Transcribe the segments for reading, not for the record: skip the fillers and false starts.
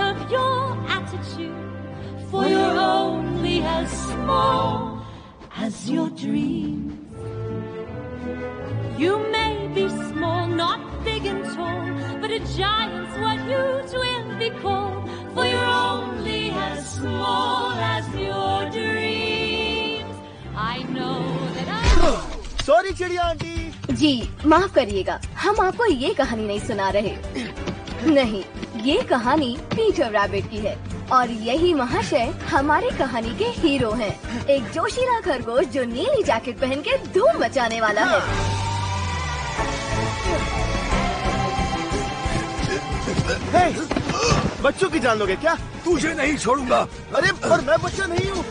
of your attitude, for you're only as small as your dreams. You may be small, not big and tall, but a giant's what you will be called, for you're only as small as your dreams. I know that sorry चिड़िया aunty. जी माफ करिएगा, हम आपको ये कहानी नहीं सुना रहे। नहीं, ये कहानी पीटर रैबिट की है और यही महाशय हमारी कहानी के हीरो हैं। एक जोशीला खरगोश जो नीली जैकेट पहन के धूम मचाने वाला है। हे, बच्चों की जान लोगे क्या? तुझे नहीं छोड़ूंगा। अरे पर मैं बच्चा नहीं हूँ।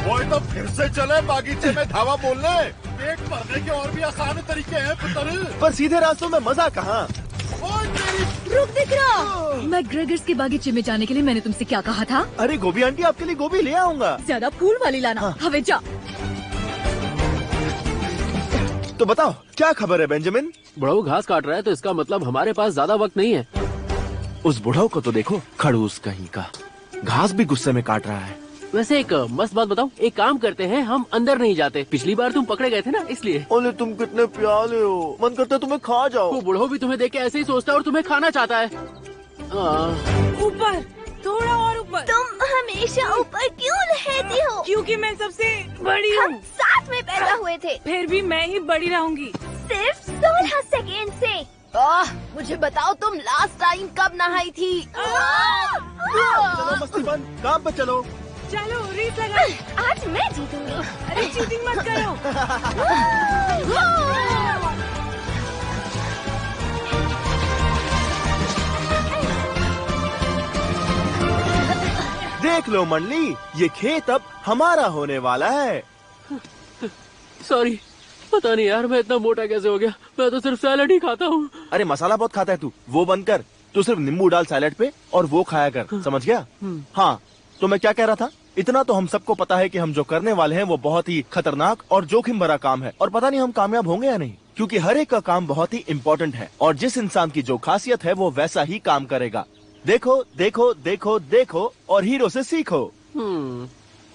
वो तो फिर से चले बागीचे में धावा बोलने। पेट भरने के और भी आसान तरीके हैं पुत्र। पर सीधे रास्तों में मजा कहाँ? रुक दिख रहा। मैं ग्रेगर्स के बागीचे में जाने के लिए मैंने तुमसे क्या कहा था? अरे गोभी आंटी आपके लिए गोभी ले आऊंगा। ज्यादा फूल वाली लाना। हाँ। हवे जा। तो बताओ क्या खबर है बेंजामिन? बुढ़ऊ घास काट रहा है तो इसका मतलब हमारे पास ज्यादा वक्त नहीं है। उस बुढ़ऊ को तो देखो, खड़ूस कहीं का, घास भी गुस्से में काट रहा है। वैसे एक मस्त बात बताऊं, एक काम करते हैं, हम अंदर नहीं जाते। पिछली बार तुम पकड़े गए थे ना, इसलिए। ओले तुम कितने प्यारे हो, मन करता है तुम्हें खा जाओ। वो बुढ़ऊ भी तुम्हें देख के ऐसे ही सोचता है और तुम्हें खाना चाहता है। ऊपर, थोड़ा और ऊपर। तुम हमेशा ऊपर क्यों रहती हो? क्योंकि मैं सबसे बड़ी हम हूँ। साथ में पैदा हुए थे। फिर भी मैं ही बड़ी रहूंगी। सिर्फ 16 सेकेंड से। मुझे बताओ तुम लास्ट टाइम कब नहाई थी? चलो मस्ती बंद, काम पे चलो। चलो रेस लगा। आज मैं जीतूंगी। अरे चीटिंग मत करो। देख लो मंडली, ये खेत अब हमारा होने वाला है। सॉरी, पता नहीं यार मैं इतना मोटा कैसे हो गया। मैं तो सिर्फ सैलेड ही खाता हूँ। अरे मसाला बहुत खाता है तू, वो बंद कर। तू सिर्फ नींबू डाल सैलेड पे और वो खाया कर, समझ गया? हाँ, तो मैं क्या कह रहा था, इतना तो हम सबको पता है कि हम जो करने वाले हैं वो बहुत ही खतरनाक और जोखिम भरा काम है, और पता नहीं हम कामयाब होंगे या नहीं, क्योंकि हर एक का काम बहुत ही इम्पोर्टेंट है और जिस इंसान की जो खासियत है वो वैसा ही काम करेगा। देखो देखो देखो देखो और हीरो से सीखो।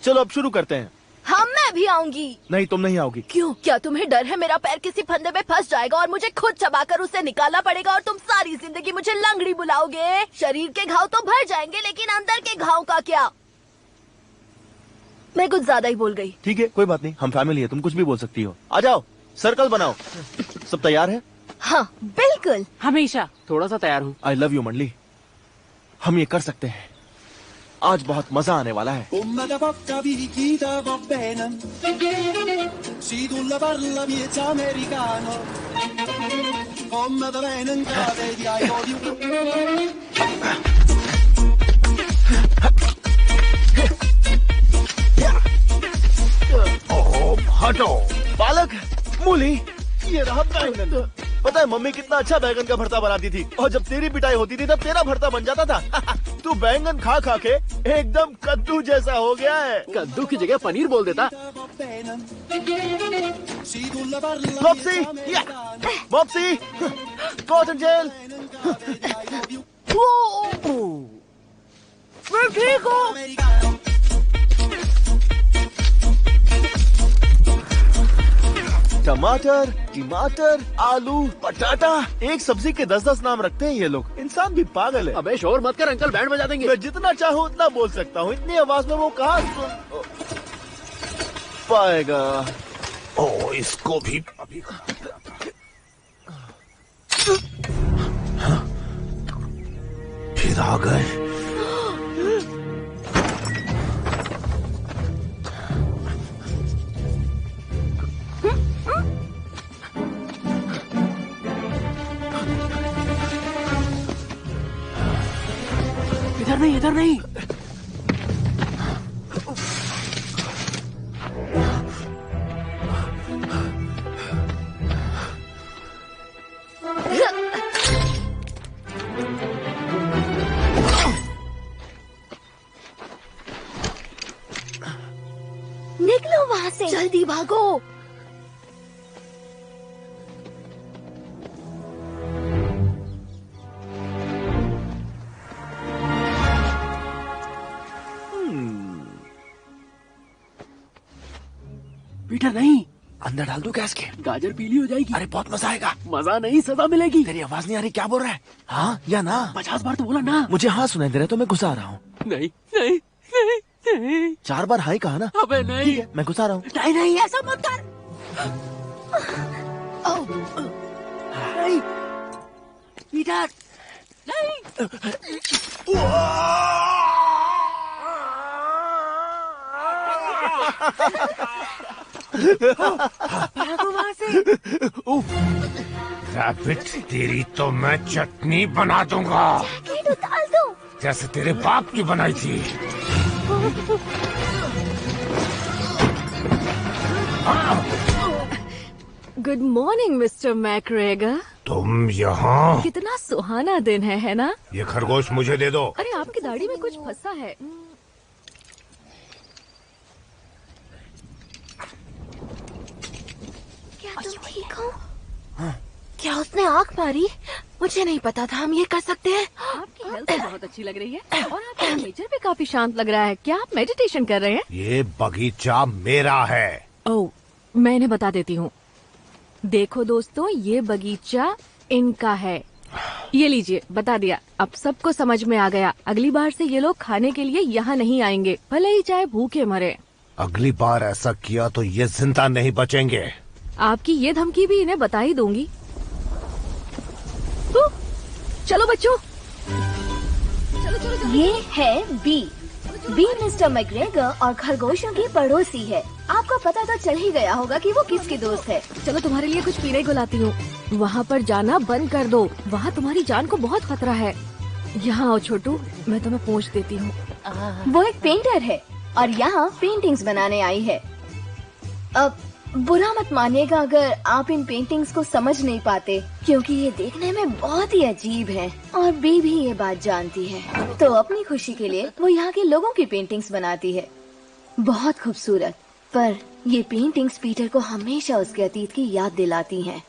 चलो अब शुरू करते हैं। हाँ मैं भी आऊंगी। नहीं, तुम नहीं आओगी। क्यों? क्या तुम्हें डर है मेरा पैर किसी फंदे में फंस जाएगा और मुझे खुद चबाकर उसे निकालना पड़ेगा और तुम सारी जिंदगी मुझे लंगड़ी बुलाओगे? शरीर के घाव तो भर जाएंगे, लेकिन अंदर के घाव का क्या? मैं कुछ ज्यादा ही बोल गई। ठीक है, कोई बात नहीं, हम फैमिली है, तुम कुछ भी बोल सकती हो। आ जाओ, सर्कल बनाओ। सब तैयार है? हाँ बिल्कुल। हमेशा। थोड़ा सा तैयार हूँ। आई लव यू मंडली, हम ये कर सकते हैं। आज बहुत मजा आने वाला है। Come da bocca picchita va bene, si tu la parla miezza americano, come da bene in cade di aiuto. हटो बालक। मूली, ये रहा बैंगन। पता है मम्मी कितना अच्छा बैंगन का भरता बनाती थी, और जब तेरी पिटाई होती थी तब तेरा भरता बन जाता था। तू बैंगन खा खा के एकदम कद्दू जैसा हो गया है। कद्दू की जगह पनीर बोल देता। Boxy, boxy, cotton gel. मैं ठीक हूँ। टमाटर, टमाटर, आलू, पटाटा, एक सब्जी के 10-10 नाम रखते हैं ये लोग। इंसान भी पागल है। अबे शोर मत कर, अंकल बैंड बजा देंगे। मैं जितना चाहूँ उतना बोल सकता हूँ, इतनी आवाज में वो कहाँ सुन पाएगा। ओ, इसको भी अभी फिर आ गए। इधर नहीं, इधर नहीं। यहाँ से। जल्दी भागो। पीटर नहीं, अंदर डाल दो गैस के। गाजर पीली हो जाएगी। अरे बहुत मजा आएगा। मजा नहीं, सजा मिलेगी। तेरी आवाज नहीं आ रही, क्या बोल रहा है? हाँ या ना? 50 बार तो बोला ना। मुझे हाँ सुनाई दे रहा है तो मैं घुसा रहा हूँ। नहीं नहीं नहीं नहीं। 4 बार हाँ ही कहा ना। अबे नहीं। ठीक है, मैं घुसा रहा हूँ। नहीं नहीं, ऐसा मत कर। नहीं पीटर, नहीं। भागो वहाँ से। रैबिट, तेरी तो मैं चटनी बना दूंगा, डाल दो। जैसे तेरे बाप की बनाई थी। Good morning mister McGregor. तुम यहाँ? कितना सुहाना दिन है ना? ये खरगोश मुझे दे दो। अरे आपकी दाढ़ी में कुछ फंसा है। क्या तुम ठीक हो? क्या उसने आँख मारी? मुझे नहीं पता था हम ये कर सकते हैं। आपकी हेल्थ बहुत अच्छी लग रही है और आपका नेचर भी काफी शांत लग रहा है। क्या आप मेडिटेशन कर रहे हैं? ये बगीचा मेरा है। ओह, मैं इन्हें बता देती हूँ। देखो दोस्तों, ये बगीचा इनका है। ये लीजिए, बता दिया। अब सबको समझ में आ गया। अगली बार से ये लोग खाने के लिए यहाँ नहीं आएंगे, भले ही चाहे भूखे मरे। अगली बार ऐसा किया तो ये जिंदा नहीं बचेंगे। आपकी ये धमकी भी इन्हें बता ही दूंगी। तो, चलो बच्चों, चलो चलो चलो। ये है बी। बी मिस्टर मैकग्रेगर और खरगोशों की पड़ोसी है। आपको पता तो चल ही गया होगा कि वो किसकी दोस्त है। चलो तुम्हारे लिए कुछ पीने को लाती हूँ। वहाँ पर जाना बंद कर दो, वहाँ तुम्हारी जान को बहुत खतरा है। यहाँ आओ छोटू, मैं तुम्हें पूछ देती हूँ। वो एक पेंटर है और यहाँ पेंटिंग्स बनाने आई है। अब बुरा मत मानिएगा अगर आप इन पेंटिंग्स को समझ नहीं पाते, क्योंकि ये देखने में बहुत ही अजीब हैं और बी भी ये बात जानती है। तो अपनी खुशी के लिए वो यहाँ के लोगों की पेंटिंग्स बनाती है। बहुत खूबसूरत, पर ये पेंटिंग्स पीटर को हमेशा उसके अतीत की याद दिलाती हैं।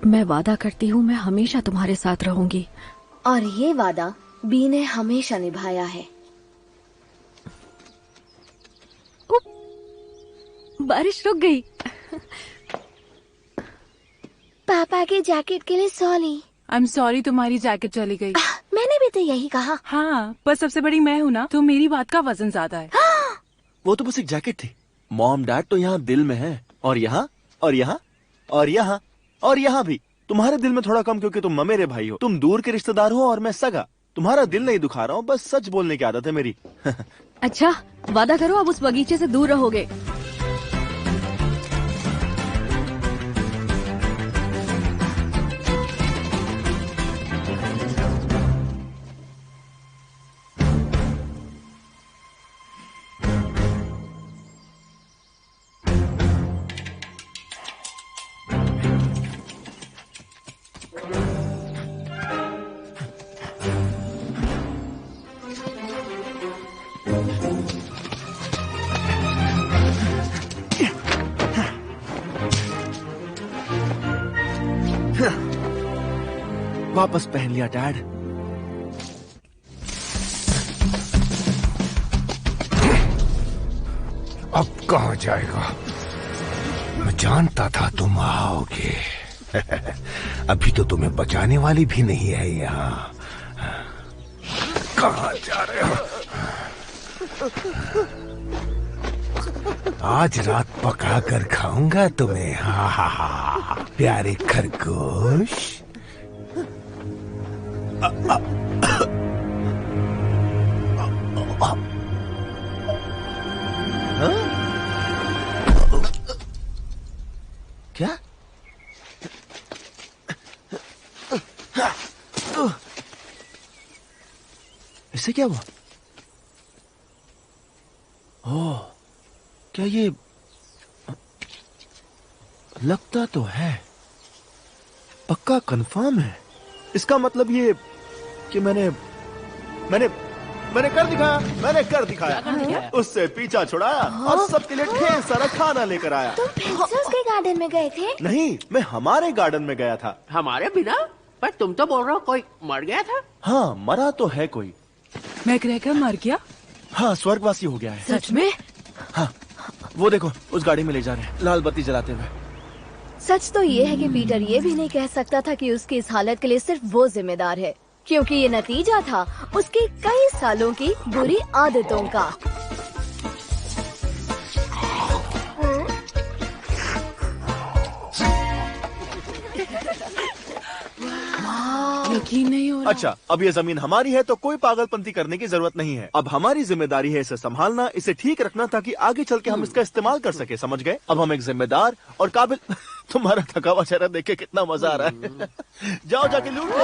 मैं वादा करती हूँ मैं हमेशा तुम्हारे साथ रहूंगी। और ये वादा बी ने हमेशा निभाया है। बारिश रुक गई। पापा के जैकेट के लिए सॉरी। आई एम सॉरी, तुम्हारी जैकेट चली गई। मैंने भी तो यही कहा। हाँ, पर सबसे बड़ी मैं हूँ ना, तो मेरी बात का वजन ज्यादा है। वो तो बस एक जैकेट थी। मॉम डैड तो यहाँ दिल में है, और यहाँ और यहाँ और यहाँ और यहाँ भी। तुम्हारे दिल में थोड़ा कम, क्योंकि तुम ममेरे भाई हो। तुम दूर के रिश्तेदार हो और मैं सगा। तुम्हारा दिल नहीं दुखा रहा हूँ, बस सच बोलने की आदत है मेरी। अच्छा, वादा करो अब उस बगीचे से दूर रहोगे। वापस पहन लिया डैड। कहाँ जाएगा? मैं जानता था तुम आओगे। अभी तो तुम्हें बचाने वाली भी नहीं है यहाँ। कहाँ जा रहे हो? आज रात पका कर खाऊंगा तुम्हें। हा हा हा, प्यारे खरगोश। क्या? इससे क्या हुआ? ओह, क्या ये लगता तो है, पक्का कंफर्म है। इसका मतलब ये कि मैंने कर दिखाया। उससे पीछा छुड़ाया और सबके लिए ढेर सारा खाना लेकर आया। तुम प्रिंसेस के गार्डन में गए थे? नहीं, मैं हमारे गार्डन में गया था। हमारे बिना? पर तुम तो बोल रहे हो कोई मर गया था। हाँ, मरा तो है कोई। मैग्रेगर मर गया? हाँ, स्वर्गवासी हो गया है। सच में? हाँ, वो देखो उस गाड़ी में ले जा रहे हैं, लाल बत्ती जलाते हुए। सच तो ये है कि पीटर ये भी नहीं कह सकता था कि उसकी इस हालत के लिए सिर्फ वो जिम्मेदार है, क्योंकि ये नतीजा था उसकी कई सालों की बुरी आदतों का। यकीन नहीं हो रहा। अच्छा, अब ये जमीन हमारी है तो कोई पागलपंती करने की जरूरत नहीं है। अब हमारी जिम्मेदारी है इसे संभालना, इसे ठीक रखना, ताकि आगे चल के हम इसका इस्तेमाल कर सके। समझ गए? अब हम एक जिम्मेदार और काबिल तुम्हारा थका हुआ चेहरा देख के कितना मजा आ रहा है। जाओ जाके लूट लो।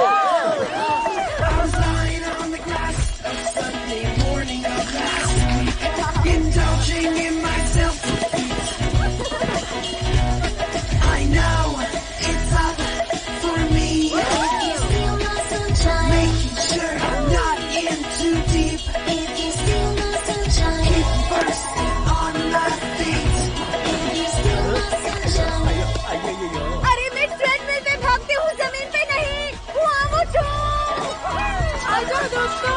अरे मैं ट्रेडमिल पे भागती हूँ, जमीन पे नहीं। आजा दोस्तों।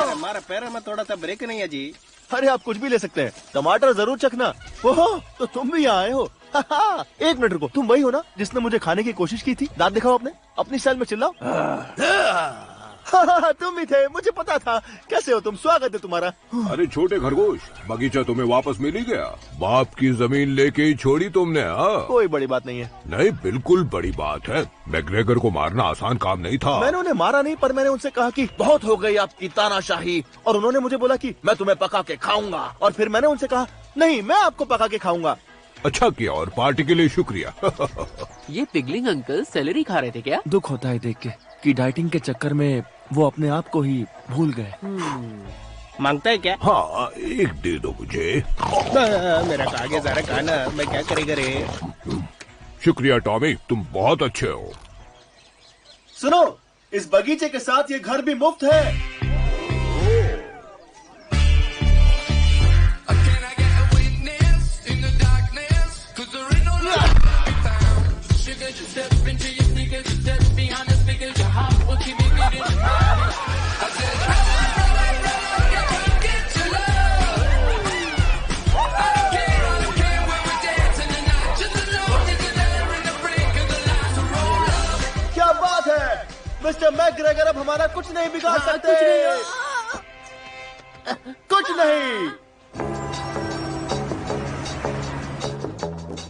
हमारा पैर में थोड़ा सा ब्रेक नहीं है जी। अरे आप कुछ भी ले सकते हैं, टमाटर जरूर चखना। ओहो, तो तुम भी यहाँ आए हो। एक मिनट रुको, तुम वही हो ना जिसने मुझे खाने की कोशिश की थी? दांत दिखाओ अपने, अपनी स्टाइल में चिल्लाओ। तुम ही थे, मुझे पता था। कैसे हो तुम? स्वागत है तुम्हारा। अरे छोटे खरगोश, बगीचा तुम्हें वापस मिल ही गया। बाप की जमीन लेके ही छोड़ी तुमने। हाँ, कोई बड़ी बात नहीं है। नहीं, बिल्कुल बड़ी बात है। मैग्रेगर को मारना आसान काम नहीं था। मैंने उन्हें मारा नहीं, पर मैंने उनसे कहा कि बहुत हो गई आपकी तानाशाही, और उन्होंने मुझे बोला कि मैं तुम्हें पका के खाऊंगा। और फिर मैंने उनसे कहा नहीं, मैं आपको पका के खाऊंगा। अच्छा किया, और पार्टी के लिए शुक्रिया। ये पिगलिंग अंकल सैलरी खा रहे थे क्या? दुख होता है देख के कि डाइटिंग के चक्कर में वो अपने आप को ही भूल गए। मांगता है क्या? हाँ, एक दे दो मुझे। मेरा आगे सारा खाना मैं क्या करेगा रे। शुक्रिया टॉमी, तुम बहुत अच्छे हो। सुनो, इस बगीचे के साथ ये घर भी मुफ्त है। क्या बात है मिस्टर मैग्रेगर, अब हमारा कुछ नहीं बिगाड़ सकते। कुछ नहीं।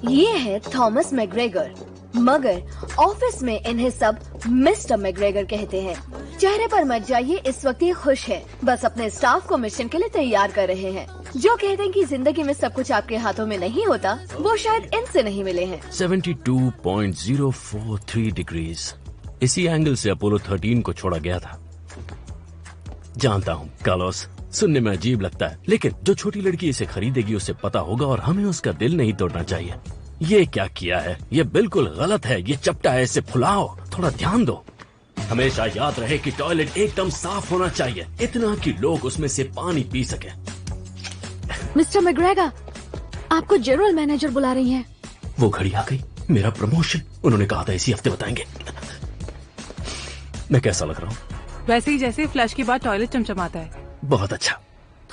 ये है थॉमस मैग्रेगर, मगर ऑफिस में इन्हें सब मिस्टर मैग्रेगर कहते हैं। चेहरे पर मत जाइए, इस वक्त ये खुश है, बस अपने स्टाफ को मिशन के लिए तैयार कर रहे हैं। जो कहते हैं कि जिंदगी में सब कुछ आपके हाथों में नहीं होता, वो शायद इनसे नहीं मिले हैं। 72.043 डिग्रीज, इसी एंगल से अपोलो 13 को छोड़ा गया था। जानता हूँ कार्लोस, सुनने में अजीब लगता है, लेकिन जो छोटी लड़की इसे खरीदेगी उसे पता होगा और हमें उसका दिल नहीं तोड़ना चाहिए। ये क्या किया है? ये बिल्कुल गलत है, ये चपटा है, इसे फुलाओ, थोड़ा ध्यान दो। हमेशा याद रहे कि टॉयलेट एकदम साफ होना चाहिए, इतना कि लोग उसमें से पानी पी सके। मिस्टर मैग्रेगर, आपको जनरल मैनेजर बुला रही हैं। वो घड़ी आ गई, मेरा प्रमोशन। उन्होंने कहा था इसी हफ्ते बताएंगे। मैं कैसा लग रहा हूँ? वैसे ही जैसे फ्लश के बाद टॉयलेट चमचमाता है। बहुत अच्छा।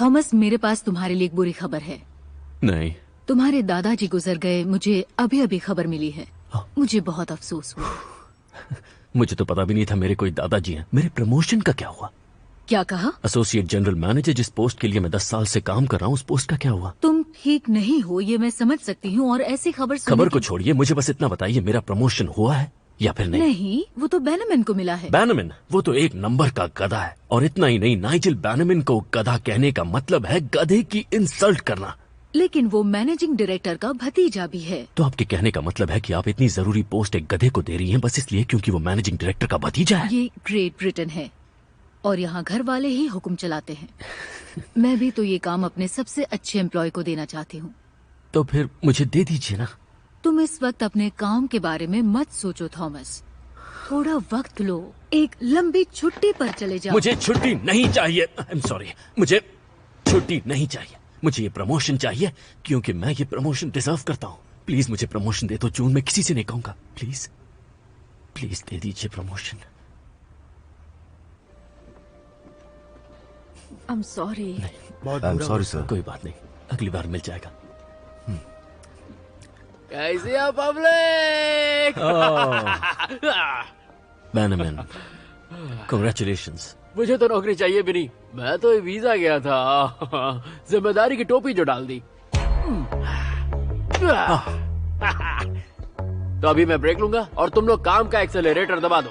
थॉमस, मेरे पास तुम्हारे लिए एक बुरी खबर है। नहीं। तुम्हारे दादाजी गुजर गए, मुझे अभी अभी खबर मिली है। मुझे बहुत अफसोस हुआ। मुझे तो पता भी नहीं था मेरे कोई दादाजी हैं। मेरे प्रमोशन का क्या हुआ? क्या कहा? एसोसिएट जनरल मैनेजर, जिस पोस्ट के लिए मैं 10 साल से काम कर रहा हूँ, उस पोस्ट का क्या हुआ? तुम ठीक नहीं हो, ये मैं समझ सकती हूँ, और ऐसी खबर को छोड़िए, मुझे बस इतना बताइए, मेरा प्रमोशन हुआ है या फिर नहीं? नहीं, वो तो बैनमैन को मिला है। बैनमैन? वो तो एक नंबर का गधा है। और इतना ही नहीं, नाइजेल बैनमैन को गधा कहने का मतलब है गधे की इंसल्ट करना। लेकिन वो मैनेजिंग डायरेक्टर का भतीजा भी है। तो आपके कहने का मतलब है कि आप इतनी जरूरी पोस्ट एक गधे को दे रही हैं बस इसलिए क्योंकि वो मैनेजिंग डायरेक्टर का भतीजा है? ये ग्रेट ब्रिटेन है और यहाँ घर वाले ही हुक्म चलाते हैं। मैं भी तो ये काम अपने सबसे अच्छे एम्प्लॉय को देना चाहती हूँ। तो फिर मुझे दे दीजिए ना। तुम इस वक्त अपने काम के बारे में मत सोचो थॉमस, थोड़ा वक्त लो, एक लंबी छुट्टी पर चले जाओ। मुझे छुट्टी नहीं चाहिए। आई एम सॉरी, मुझे छुट्टी नहीं चाहिए। मुझे ये प्रमोशन चाहिए क्योंकि मैं ये प्रमोशन डिजर्व करता हूँ। प्लीज मुझे प्रमोशन दे दो जून, मैं किसी से नहीं कहूंगा। प्लीज प्लीज दे दीजिए promotion. I am sorry. I am sorry sir. कोई बात नहीं, अगली बार मिल जाएगा। कैसे आप पब्लिक? बैनमैन, कांग्रेचुलेशंस। मुझे तो नौकरी चाहिए भी नहीं, मैं तो वीजा गया था। जिम्मेदारी की टोपी जो डाल दी। तो अभी मैं ब्रेक लूंगा और तुम लोग काम का एक्सेलरेटर दबा दो।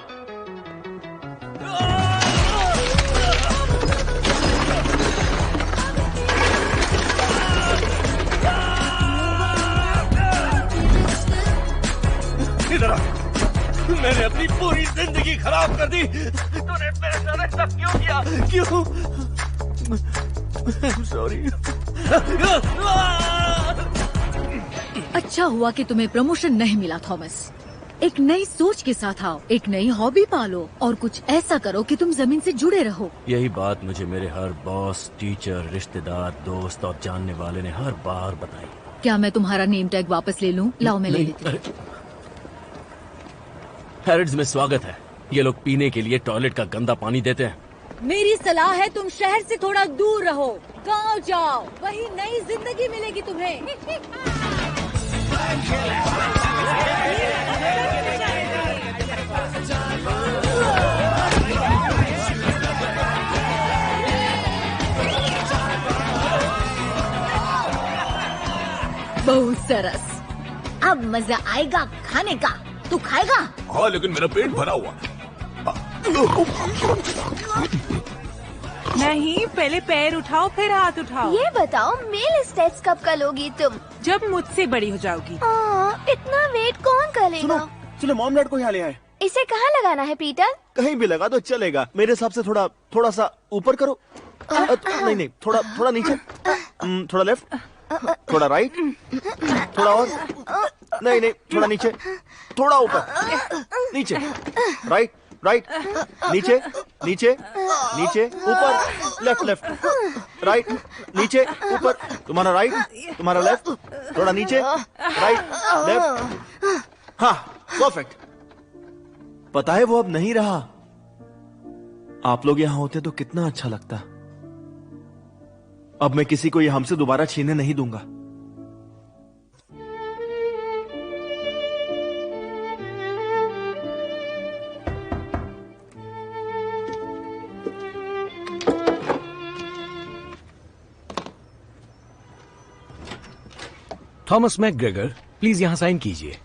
इधर आ। मैंने अपनी पूरी जिंदगी खराब कर दी। तूने मेरे साथ ऐसा क्यों किया? क्यों? सॉरी। अच्छा हुआ कि तुम्हें प्रमोशन नहीं मिला थॉमस। एक नई सोच के साथ आओ, एक नई हॉबी पालो और कुछ ऐसा करो कि तुम जमीन से जुड़े रहो। यही बात मुझे मेरे हर बॉस, टीचर, रिश्तेदार, दोस्त और जानने वाले ने हर बार बताई। क्या मैं तुम्हारा नेम टैग वापस ले लूं? लाओ मैं ले लेती हूँ। हैरिड्स में स्वागत है। ये लोग पीने के लिए टॉयलेट का गंदा पानी देते हैं। मेरी सलाह है तुम शहर से थोड़ा दूर रहो, गांव जाओ, वही नई जिंदगी मिलेगी तुम्हें। बहुत सरस, अब मजा आएगा खाने का। तू खाएगा? हाँ, लेकिन मेरा पेट भरा हुआ। नहीं, पहले पैर उठाओ फिर हाथ उठाओ। ये बताओ मेल स्टेप्स कब करोगी तुम? जब मुझसे बड़ी हो जाओगी। इतना वेट कौन करेगा? चलो मॉम डैड को यहाँ ले आए। इसे कहाँ लगाना है पीटर? कहीं भी लगा दो चलेगा। मेरे हिसाब से थोड़ा सा ऊपर करो। नहीं, थोड़ा नीचे, थोड़ा लेफ्ट, थोड़ा राइट, थोड़ा और, नहीं, थोड़ा नीचे, थोड़ा ऊपर, नीचे, राइट, नीचे, ऊपर, लेफ्ट, राइट, नीचे, ऊपर, तुम्हारा राइट, तुम्हारा लेफ्ट, थोड़ा नीचे, राइट, लेफ्ट। हाँ, परफेक्ट। पता है वो अब नहीं रहा। आप लोग यहाँ होते तो कितना अच्छा लगता। अब मैं किसी को ये हमसे दोबारा छीनने नहीं दूंगा। थॉमस मैकग्रेगर, प्लीज यहाँ साइन कीजिए।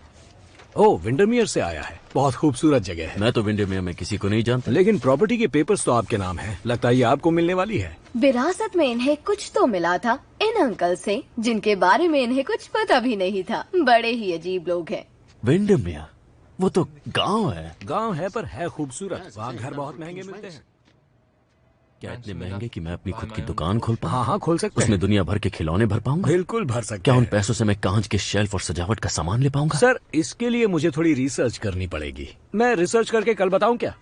ओह, विंडरमियर से आया है। बहुत खूबसूरत जगह है। मैं तो विंडरमियर में किसी को नहीं जानता। लेकिन प्रॉपर्टी के पेपर्स तो आपके नाम है। लगता है ये आपको मिलने वाली है। विरासत में इन्हें कुछ तो मिला था इन अंकल से, जिनके बारे में इन्हें कुछ पता भी नहीं था। बड़े ही अजीब लोग हैं। विंडरमियर, वो तो गांव है। गांव है पर है खूबसूरत। वहाँ घर बहुत महंगे मिलते हैं। क्या इतने महंगे कि मैं अपनी खुद की दुकान खोल पाऊँ? हाँ, खोल सकते हैं। उसमें दुनिया भर के खिलौने भर पाऊंगा? बिल्कुल भर सकते क्या हैं। उन पैसों से मैं कांच के शेल्फ और सजावट का सामान ले पाऊंगा? सर, इसके लिए मुझे थोड़ी रिसर्च करनी पड़ेगी। मैं रिसर्च करके कल बताऊं क्या?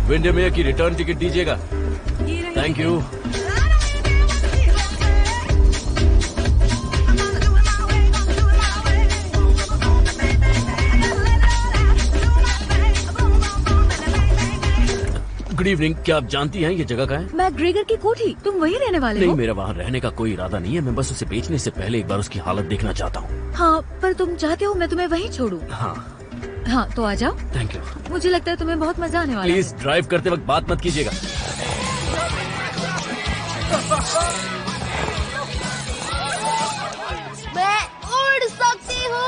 विंडमेयर की रिटर्न टिकट दीजिएगा। Thank you. Good evening. क्या आप जानती हैं ये जगह कहाँ है? मैकग्रेगर की कोठी। तुम वहीं रहने वाले हो? नहीं, मेरा वहाँ रहने का कोई इरादा नहीं है। मैं बस उसे बेचने से पहले एक बार उसकी हालत देखना चाहता हूँ। हाँ, पर तुम चाहते हो मैं तुम्हें वहीं छोड़ूं? हाँ, तो आ जाओ। Thank you. मुझे लगता है तुम्हें बहुत मजा आने वाला है। प्लीज ड्राइव करते वक्त बात मत कीजिएगा। मैं उड़ सकती हूँ।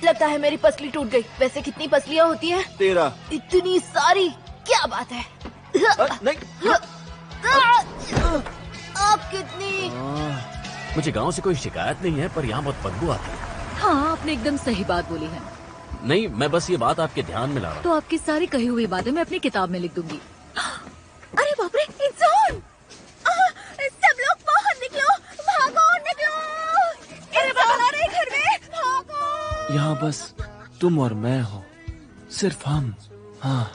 लगता है मेरी पसली टूट गई। वैसे कितनी पसलियाँ होती हैं? 13। इतनी सारी, क्या बात है। नहीं। अब कितनी? मुझे गांव से कोई शिकायत नहीं है, पर यहाँ बहुत बदबू आती है। हाँ, आपने एकदम सही बात बोली है। नहीं, मैं बस ये बात आपके ध्यान में ला रहा हूँ। तो आपकी सारी कही हुई बातें मैं अपनी किताब में लिख दूंगी। अरे बाप रे, it's on! सब लोग बाहर निकलो, भागो, निकलो! इंसान आ रहे घर में, भागो! यहाँ बस तुम और मैं हो, सिर्फ हम। हाँ,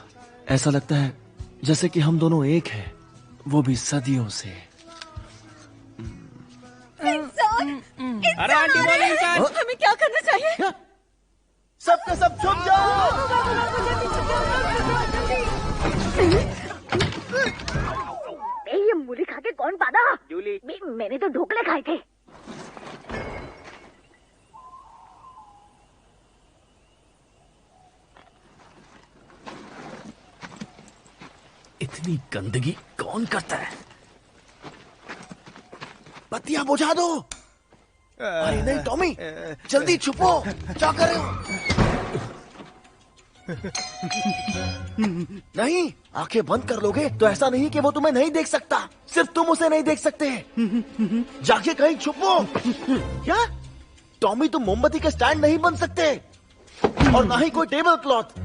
ऐसा लगता है जैसे कि हम दोनों एक हैं, वो भी सदियों से। अरे आंटी बोले इंसान। हमें क्या करना चाहिए? सबका सब छुप जाओ। ये मूली खा के कौन पादा? जूली। मैंने तो ढोकले खाए थे। इतनी गंदगी कौन करता है? बत्तियां बुझा दो। अरे नहीं टॉमी, जल्दी छुपो। क्या कर रहे हो? नहीं, आंखें बंद कर लोगे तो ऐसा नहीं कि वो तुम्हें नहीं देख सकता। सिर्फ तुम उसे नहीं देख सकते। जाके कहीं छुपो। क्या टॉमी, तुम मोमबत्ती के स्टैंड नहीं बन सकते, और ना ही कोई टेबल क्लॉथ।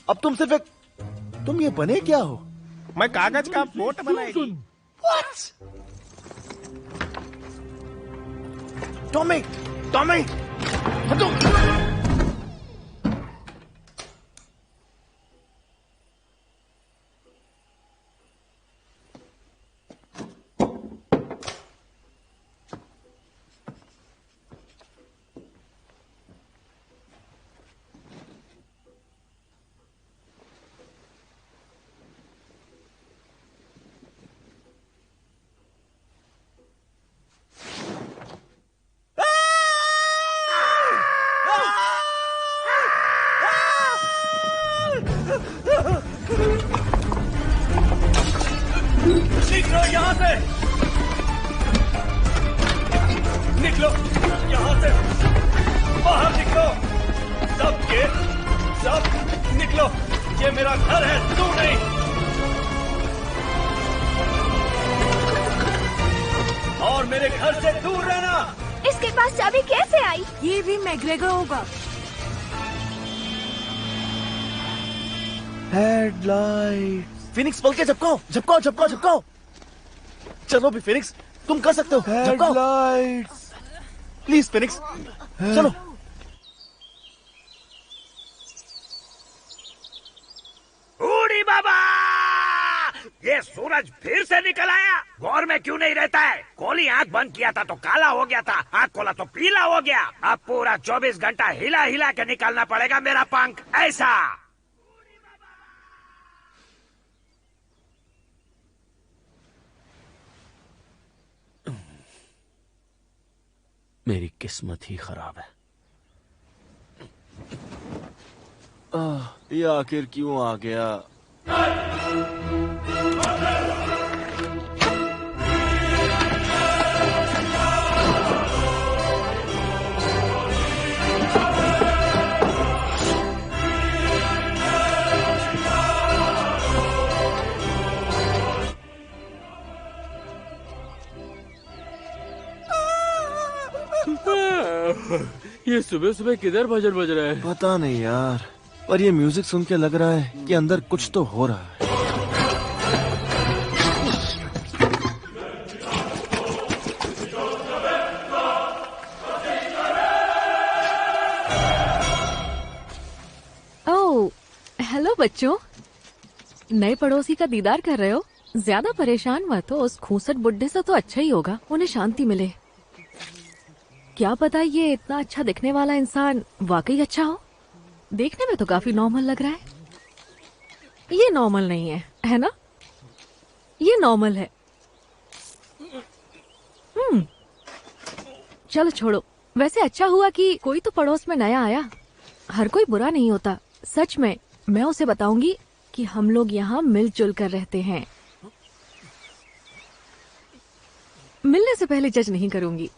अब तुम सिर्फ एक, तुम ये बने क्या हो? मैं कागज का बोट बनाएगी। What? टॉमी, टॉमी, हटो। निकलो यहाँ से, निकलो यहाँ से, बाहर निकलो, सब निकलो। ये मेरा घर है, तू नहीं। और मेरे घर से दूर रहना। इसके पास चाबी कैसे आई? ये भी मैकग्रेगर होगा। हेडलाइट। फिनिक्स, पल के झपकाओ, झपकाओ, झपकाओ, झपकाओ। चलो भी फिनिक्स, तुम कर सकते हो। हेडलाइट। प्लीज फिनिक्स, चलो। बूढ़ी बाबा, ये सूरज फिर से निकल आया। गौर में क्यों नहीं रहता है? कोली आंख बंद किया था तो काला हो गया था, आंख खोला तो पीला हो गया। अब पूरा 24 घंटा हिला हिला के निकालना पड़ेगा मेरा पंख। ऐसा मेरी किस्मत ही खराब है। ये आखिर क्यों आ गया? ये सुबह सुबह किधर भजन बज रहा है? पता नहीं यार, पर ये म्यूजिक सुन के लग रहा है कि अंदर कुछ तो हो रहा है। ओह, हेलो बच्चों, नए पड़ोसी का दीदार कर रहे हो? ज्यादा परेशान मत हो, उस खूंसट बुड्ढे से तो अच्छा ही होगा, उन्हें शांति मिले। क्या पता ये इतना अच्छा दिखने वाला इंसान वाकई अच्छा हो। देखने में तो काफी नॉर्मल लग रहा है। ये नॉर्मल नहीं है ना? ये नॉर्मल है। चलो छोड़ो। वैसे अच्छा हुआ कि कोई तो पड़ोस में नया आया। हर कोई बुरा नहीं होता। सच में मैं उसे बताऊंगी कि हम लोग यहाँ मिलजुल कर रहते हैं। मिलने से पहले जज नहीं करूंगी।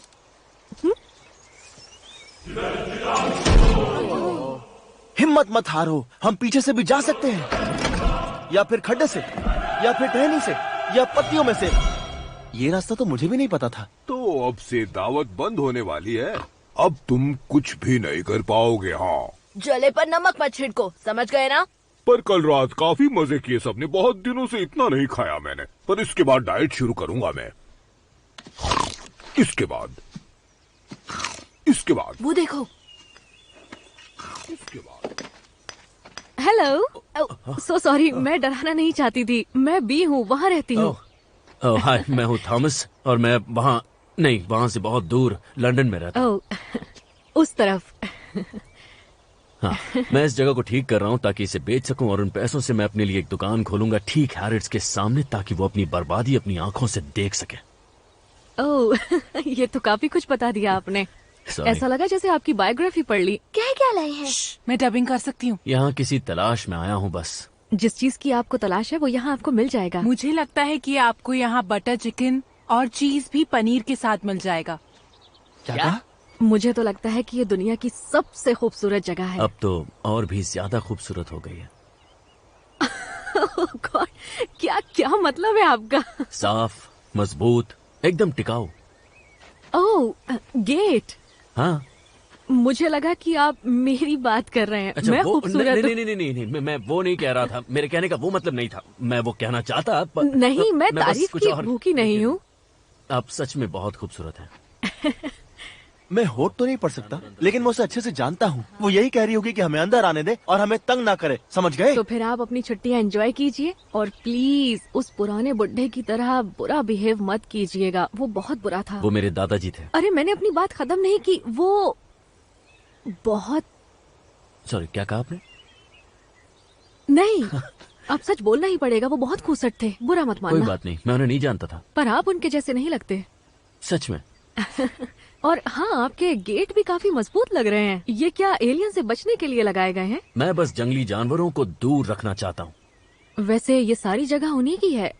हिम्मत मत हारो, हम पीछे से भी जा सकते हैं, या फिर खड्डे से, या फिर टहनी से, या पत्तियों में से। ये रास्ता तो मुझे भी नहीं पता था। तो अब से दावत बंद होने वाली है। अब तुम कुछ भी नहीं कर पाओगे। हाँ, जले पर नमक मत छिड़को, समझ गए ना? पर कल रात काफी मजे किए सबने। बहुत दिनों से इतना नहीं खाया मैंने, पर इसके बाद डाइट शुरू करूंगा मैं। इसके बाद वो देखो। इसके बाद हेलो, सो सॉरी, मैं डराना नहीं चाहती थी। मैं बी हूँ, वहाँ रहती हूँ। हाय, मैं हूँ थॉमस और मैं वहाँ से बहुत दूर लंदन में रहता हूँ। उस तरफ। हाँ, मैं इस जगह को ठीक कर रहा हूँ ताकि इसे बेच सकूं और उन पैसों से मैं अपने लिए एक दुकान खोलूंगा ठीक हैरिट्स के सामने, ताकि वो अपनी बर्बादी अपनी आंखों से देख सके। ओह, ये तो काफी कुछ बता दिया आपने। ऐसा लगा जैसे आपकी बायोग्राफी पढ़ ली। क्या लाए हैं? मैं डबिंग कर सकती हूँ। यहाँ किसी तलाश में आया हूँ बस। जिस चीज की आपको तलाश है वो यहाँ आपको मिल जाएगा। मुझे लगता है कि आपको यहाँ बटर चिकन और चीज भी पनीर के साथ मिल जाएगा। क्या? मुझे तो लगता है कि ये दुनिया की सबसे खूबसूरत जगह है। अब तो और भी ज्यादा खूबसूरत हो गई है। गॉड, क्या मतलब है आपका? साफ, मजबूत, एकदम टिकाऊ। ओह, गेट। हाँ, मुझे लगा कि आप मेरी बात कर रहे हैं। अच्छा, मैं वो खूबसूरत नहीं, मैं वो नहीं कह रहा था। मेरे कहने का वो मतलब नहीं था। मैं वो कहना चाहता नहीं, मैं बस तारीफ कुछ की और- भूखी नहीं हूँ। आप सच में बहुत खूबसूरत हैं। मैं होठ तो नहीं पढ़ सकता, लेकिन मैं उसे अच्छे से जानता हूँ। वो यही कह रही होगी कि हमें अंदर आने दे और हमें तंग ना करे, समझ गए? तो फिर आप अपनी छुट्टियाँ एंजॉय कीजिए और प्लीज उस पुराने बुड्ढे की तरह बुरा बिहेव मत कीजिएगा। वो बहुत बुरा था। वो मेरे दादाजी थे। अरे मैंने अपनी बात खत्म नहीं की। वो बहुत सॉरी, क्या कहा आपने? नहीं, अब सच बोलना ही पड़ेगा। वो बहुत खूसट थे, बुरा मत कोई मानना। बात नहीं, मैं उन्हें नहीं जानता था। पर आप उनके जैसे नहीं लगते। सच में। और हाँ, आपके गेट भी काफी मजबूत लग रहे हैं। ये क्या एलियन से बचने के लिए लगाए गए हैं? मैं बस जंगली जानवरों को दूर रखना चाहता हूँ। वैसे ये सारी जगह उन्हीं की है।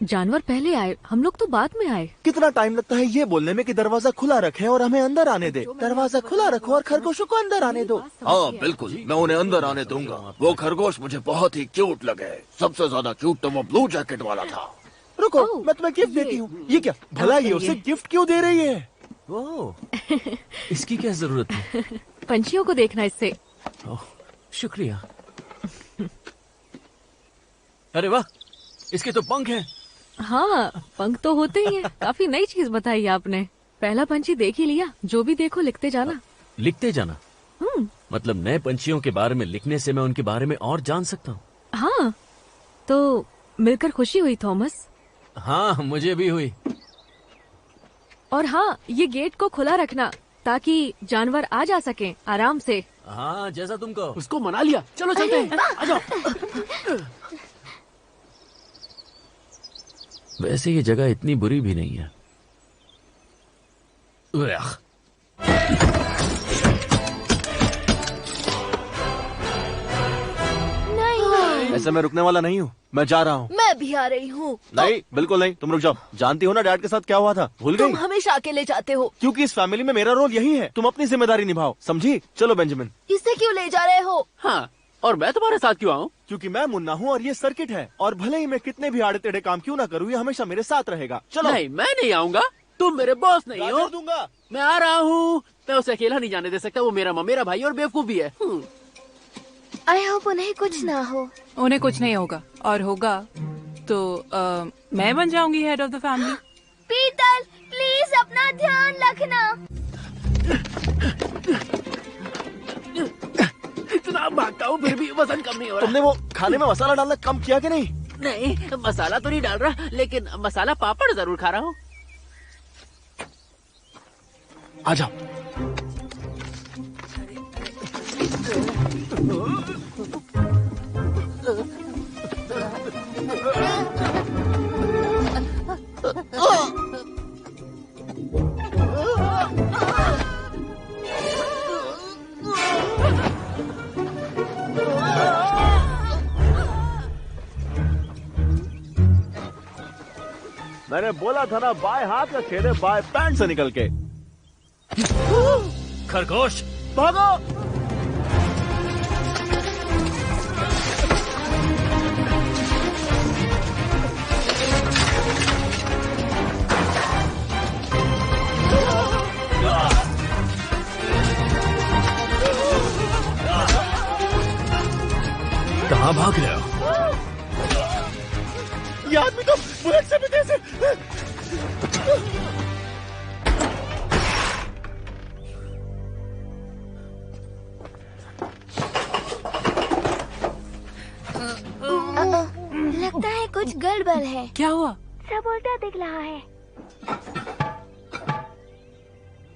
जानवर पहले आए, हम लोग तो बाद में आए। कितना टाइम लगता है ये बोलने में कि दरवाजा खुला रखें और हमें अंदर आने दे। दरवाजा खुला रखो और खरगोशों को अंदर आने दो। हाँ बिल्कुल, मैं उन्हें अंदर आने दूंगा। वो खरगोश मुझे बहुत ही क्यूट लगे। सबसे ज्यादा क्यूट तो वो ब्लू जैकेट वाला था। रुको, मैं तुम्हें गिफ्ट देती हूँ। ये क्या भला, ये उसे गिफ्ट क्यों दे रही है? इसकी क्या जरूरत है? पंछियों को देखना इससे। शुक्रिया। अरे वाह, इसके तो पंख हैं। हाँ, पंख तो होते ही हैं। काफी नई चीज बताई आपने। पहला पंछी देख ही लिया। जो भी देखो लिखते जाना। लिखते जाना? मतलब नए पंछियों के बारे में लिखने से मैं उनके बारे में और जान सकता हूँ। हाँ, तो मिलकर खुशी हुई थॉमस। हाँ, मुझे भी हुई। और हाँ, ये गेट को खुला रखना ताकि जानवर आ जा सकें आराम से। हाँ, जैसा तुम कहो। उसको मना लिया। चलो चलते हैं, आ जाओ। वैसे ये जगह इतनी बुरी भी नहीं है। ऐसे मैं रुकने वाला नहीं हूँ। मैं जा रहा हूँ। मैं भी आ रही हूँ। नहीं, बिल्कुल नहीं। तुम रुक जाओ। जानती हो ना डैड के साथ क्या हुआ था? भूल गई? तुम हमेशा अकेले जाते हो। क्योंकि इस फैमिली में मेरा रोल यही है। तुम अपनी जिम्मेदारी निभाओ, समझी? चलो बेंजामिन। इसे क्यों ले जा रहे हो? हाँ, और मैं तुम्हारे साथ क्यों आऊँ? क्योंकि मैं मुन्ना हूँ और ये सर्किट है, और भले ही मैं कितने भी आड़े टेढ़े काम क्यों ना करूँ, ये हमेशा मेरे साथ रहेगा। चलो। नहीं, मैं नहीं आऊंगा। तुम मेरे बॉस नहीं हो। दूंगा। मैं आ रहा हूँ। मैं उसे अकेला नहीं जाने दे सकता। वो मेरा भाई और बेवकूफ भी है। आई होप उन्हें कुछ ना हो। उन्हें कुछ नहीं होगा, और होगा तो मैं बन जाऊंगी हेड ऑफ द फैमिली। पीतल, प्लीज अपना ध्यान रखना। इतना भागता हूँ फिर भी वजन कम नहीं हो रहा। तुमने वो खाने में मसाला डालना कम किया कि नहीं? नहीं, मसाला तो नहीं डाल रहा, लेकिन मसाला पापड़ जरूर खा रहा हूँ। आ जाओ। मैंने बोला था ना, बाएं हाथ का खेल है बाएं पैंट से निकल के। खरगोश भागो। कहाँ भाग रहे हो? ये आदमी तो बुलेट से भी तेज है। लगता है कुछ गड़बड़ है। क्या हुआ? सब उल्टा दिख रहा है।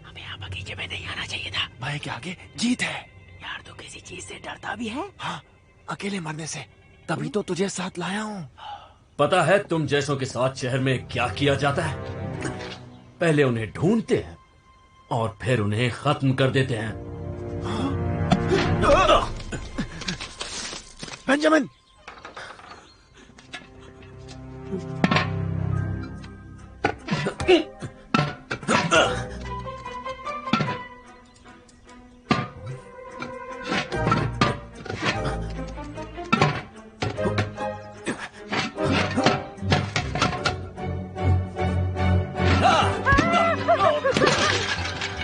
हमें यहाँ बगीचे में नहीं आना चाहिए था। भाई के आगे जीत है। यार तू किसी चीज से डरता भी है? हाँ, अकेले मरने से। तभी तो तुझे साथ लाया हूँ। पता है तुम जैसों के साथ शहर में क्या किया जाता है? पहले उन्हें ढूंढते हैं और फिर उन्हें खत्म कर देते हैं। बेंजामिन,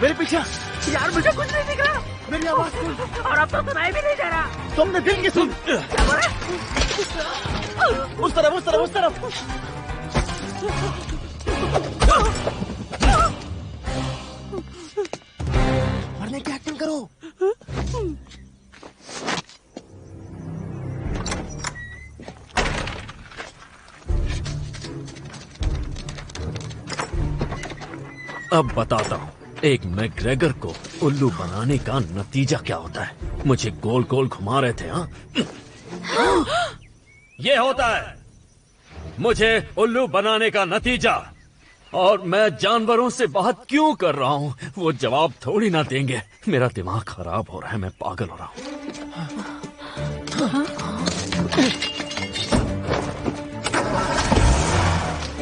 मेरे पीछे। यार मुझे कुछ नहीं दिख रहा। मेरी आवाज सुन। और अब तो सुनाई भी नहीं दे रहा। तुमने दिल की सुन। क्या बोला? उस तरफ, उस तरफ, उस तरफ। मरने की एक्टिंग करो। अब बताता हूँ एक मैग्रेगर को उल्लू बनाने का नतीजा क्या होता है। मुझे गोल गोल घुमा रहे थे। हाँ, ये होता है मुझे उल्लू बनाने का नतीजा। और मैं जानवरों से बात क्यों कर रहा हूँ वो जवाब थोड़ी ना देंगे। मेरा दिमाग खराब हो रहा है, मैं पागल हो रहा हूँ।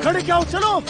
खड़े क्या हो, चलो।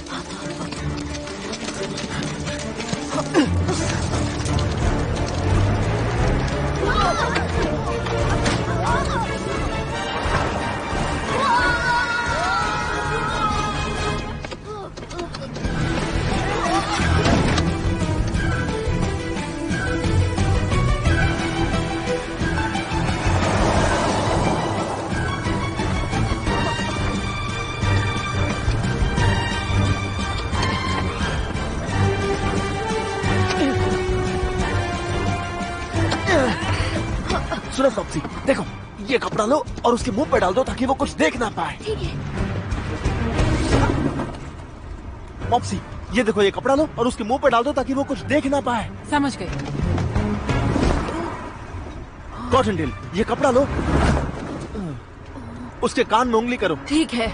सुनो सॉप्सी, देखो ये कपड़ा लो और उसके मुंह पे डाल दो ताकि वो कुछ देख ना पाए। ठीक है। मॉप्सी, ये देखो ये कपड़ा लो और उसके मुंह पे डाल दो ताकि वो कुछ देख ना पाए। समझ गए। कॉटनटेल, ये कपड़ा लो, उसके कान में उंगली करो। ठीक है।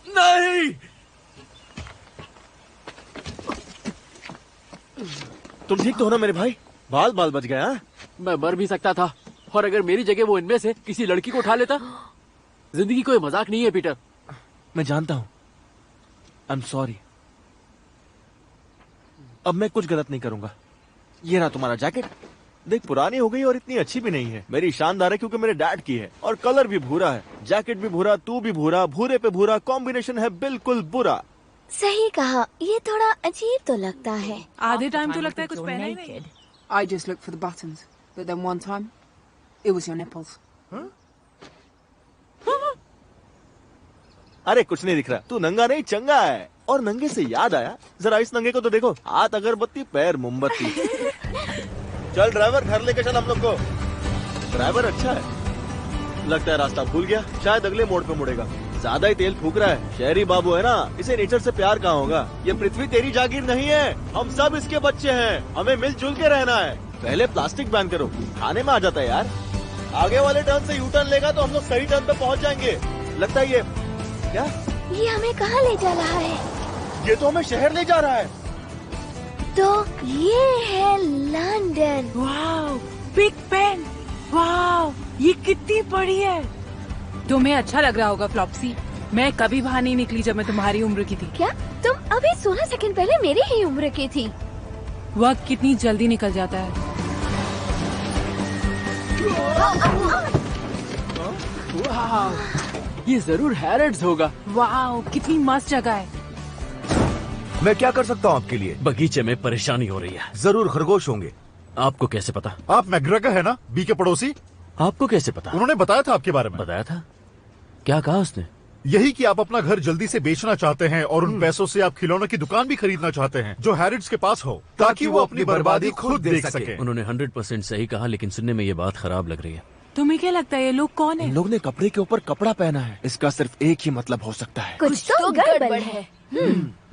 नहीं। तुम ठीक तो हो ना मेरे भाई? बाल बाल बच गया। मैं मर भी सकता था, और अगर मेरी जगह वो इनमें से किसी लड़की को उठा लेता। जिंदगी कोई मजाक नहीं है पीटर। मैं जानता हूं। I am sorry. अब मैं कुछ गलत नहीं करूंगा। ये रहा तुम्हारा जैकेट। देख, पुरानी हो गई और इतनी अच्छी भी नहीं है। मेरी शानदार है क्योंकि मेरे डैड की है, और कलर भी भूरा है। जैकेट भी भूरा, तू भी भूरा, भूरे पे भूरा, कॉम्बिनेशन है बिल्कुल बुरा। सही कहा। ये थोड़ा अजीब तो लगता है। आधे टाइम तो लगता है कुछ पहना ही नहीं। I just looked for the buttons, but then one time, it was your nipples. अरे कुछ नहीं दिख रहा। तू नंगा नहीं, चंगा है। और नंगे से याद आया, जरा इस नंगे को तो देखो। हाथ अगरबत्ती, पैर मोमबत्ती। चल ड्राइवर, घर लेके चल हम लोग को। ड्राइवर अच्छा है। लगता है रास्ता भूल गया, शायद अगले मोड़ पे मुड़ेगा। ज्यादा ही तेल फूक रहा है। शहरी बाबू है ना, इसे नेचर से प्यार कहाँ होगा। ये पृथ्वी तेरी जागीर नहीं है, हम सब इसके बच्चे हैं। हमें मिलजुल के रहना है। पहले प्लास्टिक बैन करो, खाने में आ जाता है यार। आगे वाले टर्न से यू टर्न लेगा तो हम लोग सही टर्न पे पहुँच जाएंगे। लगता है ये क्या? ये हमें कहाँ ले जा रहा है? ये तो हमें शहर ले जा रहा है। तो ये है London. Wow, big pen. Wow, ये कितनी बड़ी है। तुम्हें अच्छा लग रहा होगा फ्लॉप्सी। मैं कभी बाहर नहीं निकली जब मैं तुम्हारी उम्र की थी। क्या तुम अभी 16 सेकंड पहले मेरी ही उम्र की थी? वक्त कितनी जल्दी निकल जाता है। वाओ, ये जरूर हैरड्स होगा। वाओ, कितनी मस्त जगह है। मैं क्या कर सकता हूँ आपके लिए? बगीचे में परेशानी हो रही है। जरूर खरगोश होंगे। आपको कैसे पता? आप मैग्रेगर है ना, बी के पड़ोसी? आपको कैसे पता? उन्होंने बताया था आपके बारे में। बताया था? क्या कहा उसने? यही कि आप अपना घर जल्दी से बेचना चाहते हैं और उन पैसों से आप खिलौनों की दुकान भी खरीदना चाहते हैं जो हैरिड्स के पास हो, ताकि वो अपनी बर्बादी खुद देख सके। उन्होंने 100% सही कहा, लेकिन सुनने में ये बात खराब लग रही है। तुम्हें क्या लगता है ये लोग कौन है? इन लोग ने कपड़े के ऊपर कपड़ा पहना है। इसका सिर्फ एक ही मतलब हो सकता है, कुछ तो गड़बड़ है।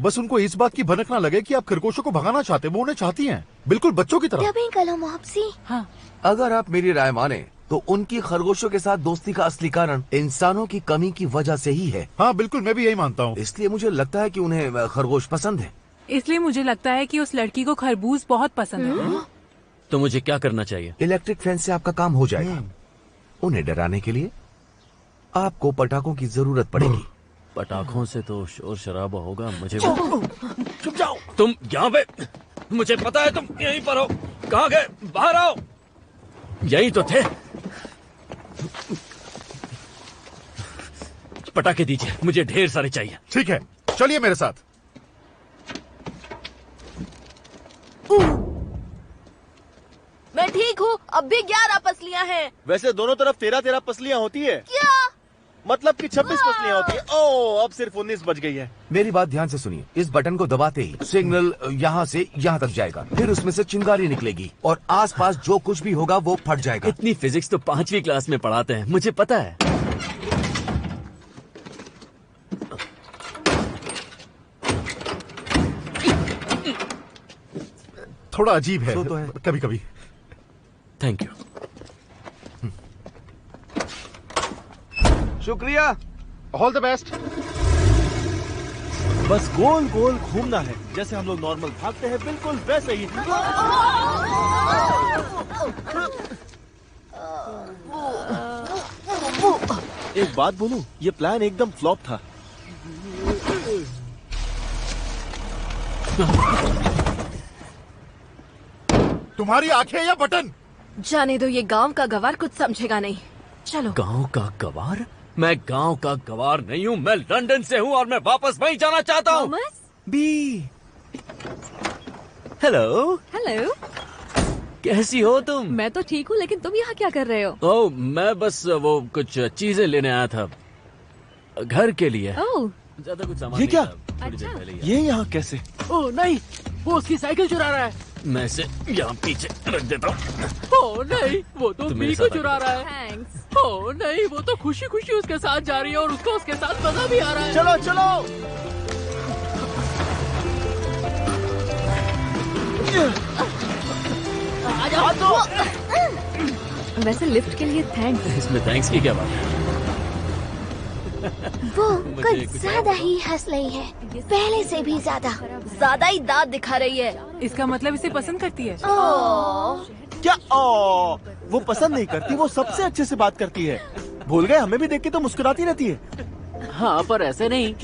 बस उनको इस बात की भनक ना लगे कि आप खरगोशों को भगाना चाहते, वो उन्हें चाहती हैं, बिल्कुल बच्चों की तरह। डबिंग करो मॉप्सी। हाँ। अगर आप मेरी राय माने तो उनकी खरगोशों के साथ दोस्ती का असली कारण इंसानों की कमी की वजह से ही है। हाँ बिल्कुल, मैं भी यही मानता हूँ। इसलिए मुझे लगता है कि उन्हें खरगोश पसंद है। इसलिए मुझे लगता है कि उस लड़की को खरबूज बहुत पसंद है। तो मुझे क्या करना चाहिए? इलेक्ट्रिक फेंस से आपका काम हो जाएगा। उन्हें डराने के लिए आपको पटाखों की जरूरत पड़ेगी। पटाखों से तो शोर शराबा होगा। मुझे चुप जाओ। तुम यहाँ पे, मुझे पता है तुम यहीं पर हो। कहाँ गए? बाहर आओ। यही तो थे। पटाखे दीजिए, मुझे ढेर सारे चाहिए। ठीक है, चलिए मेरे साथ। मैं ठीक हूँ, अब भी 11 पसलियाँ हैं। वैसे दोनों तरफ 13-13 पसलियाँ होती है। क्या? मतलब कि 26 पसलियाँ होती है। ओह, अब सिर्फ 19 बच गई है। मेरी बात ध्यान से सुनिए। इस बटन को दबाते ही सिग्नल यहाँ से यहाँ तक जाएगा, फिर उसमें से चिंगारी निकलेगी और आसपास जो कुछ भी होगा वो फट जाएगा। इतनी फिजिक्स तो 5वीं क्लास में पढ़ाते हैं, मुझे पता है। थोड़ा अजीब है, तो है। कभी कभी। Thank you. शुक्रिया। All the best. बस गोल गोल घूमना है, जैसे हम लोग नॉर्मल भागते हैं, बिल्कुल वैसे ही। एक बात बोलूं, ये प्लान एकदम फ्लॉप था। तुम्हारी आंखें या बटन? जाने दो, ये गांव का गवार कुछ समझेगा नहीं। चलो। गांव का गवार? मैं गांव का गवार नहीं हूँ, मैं लंदन से हूँ और मैं वापस वहीं जाना चाहता हूँ। बी। हेलो। हेलो। कैसी हो तुम? मैं तो ठीक हूँ, लेकिन तुम यहाँ क्या कर रहे हो? ओह, मैं बस वो कुछ चीजें लेने आया था घर के लिए। ओह, ज्यादा कुछ सामान ये क्या? थोड़ी देर पहले ये यहाँ कैसे? ओह नहीं, वो उसकी साइकिल चुरा रहा है। मैं इसे यहाँ पीछे रख देता हूँ। ओह नहीं, वो तो तुम मेरे बी को साथ चुरा रहा है। थैंक्स। ओह नहीं, वो तो खुशी खुशी उसके साथ जा रही है और उसको उसके साथ मजा भी आ रहा है। चलो चलो। आ जाओ। वैसे लिफ्ट के लिए थैंक्स। इसमें थैंक्स की क्या बात है? वो मुझे कुछ कुछ ज्यादा ही हंस रही है, पहले से भी ज्यादा ही दांत दिखा रही है। इसका मतलब इसे पसंद करती है। क्या वो पसंद नहीं करती, वो सबसे अच्छे से बात करती है। भूल गए, हमें भी देख के तो मुस्कुराती रहती है। हाँ, पर ऐसे नहीं।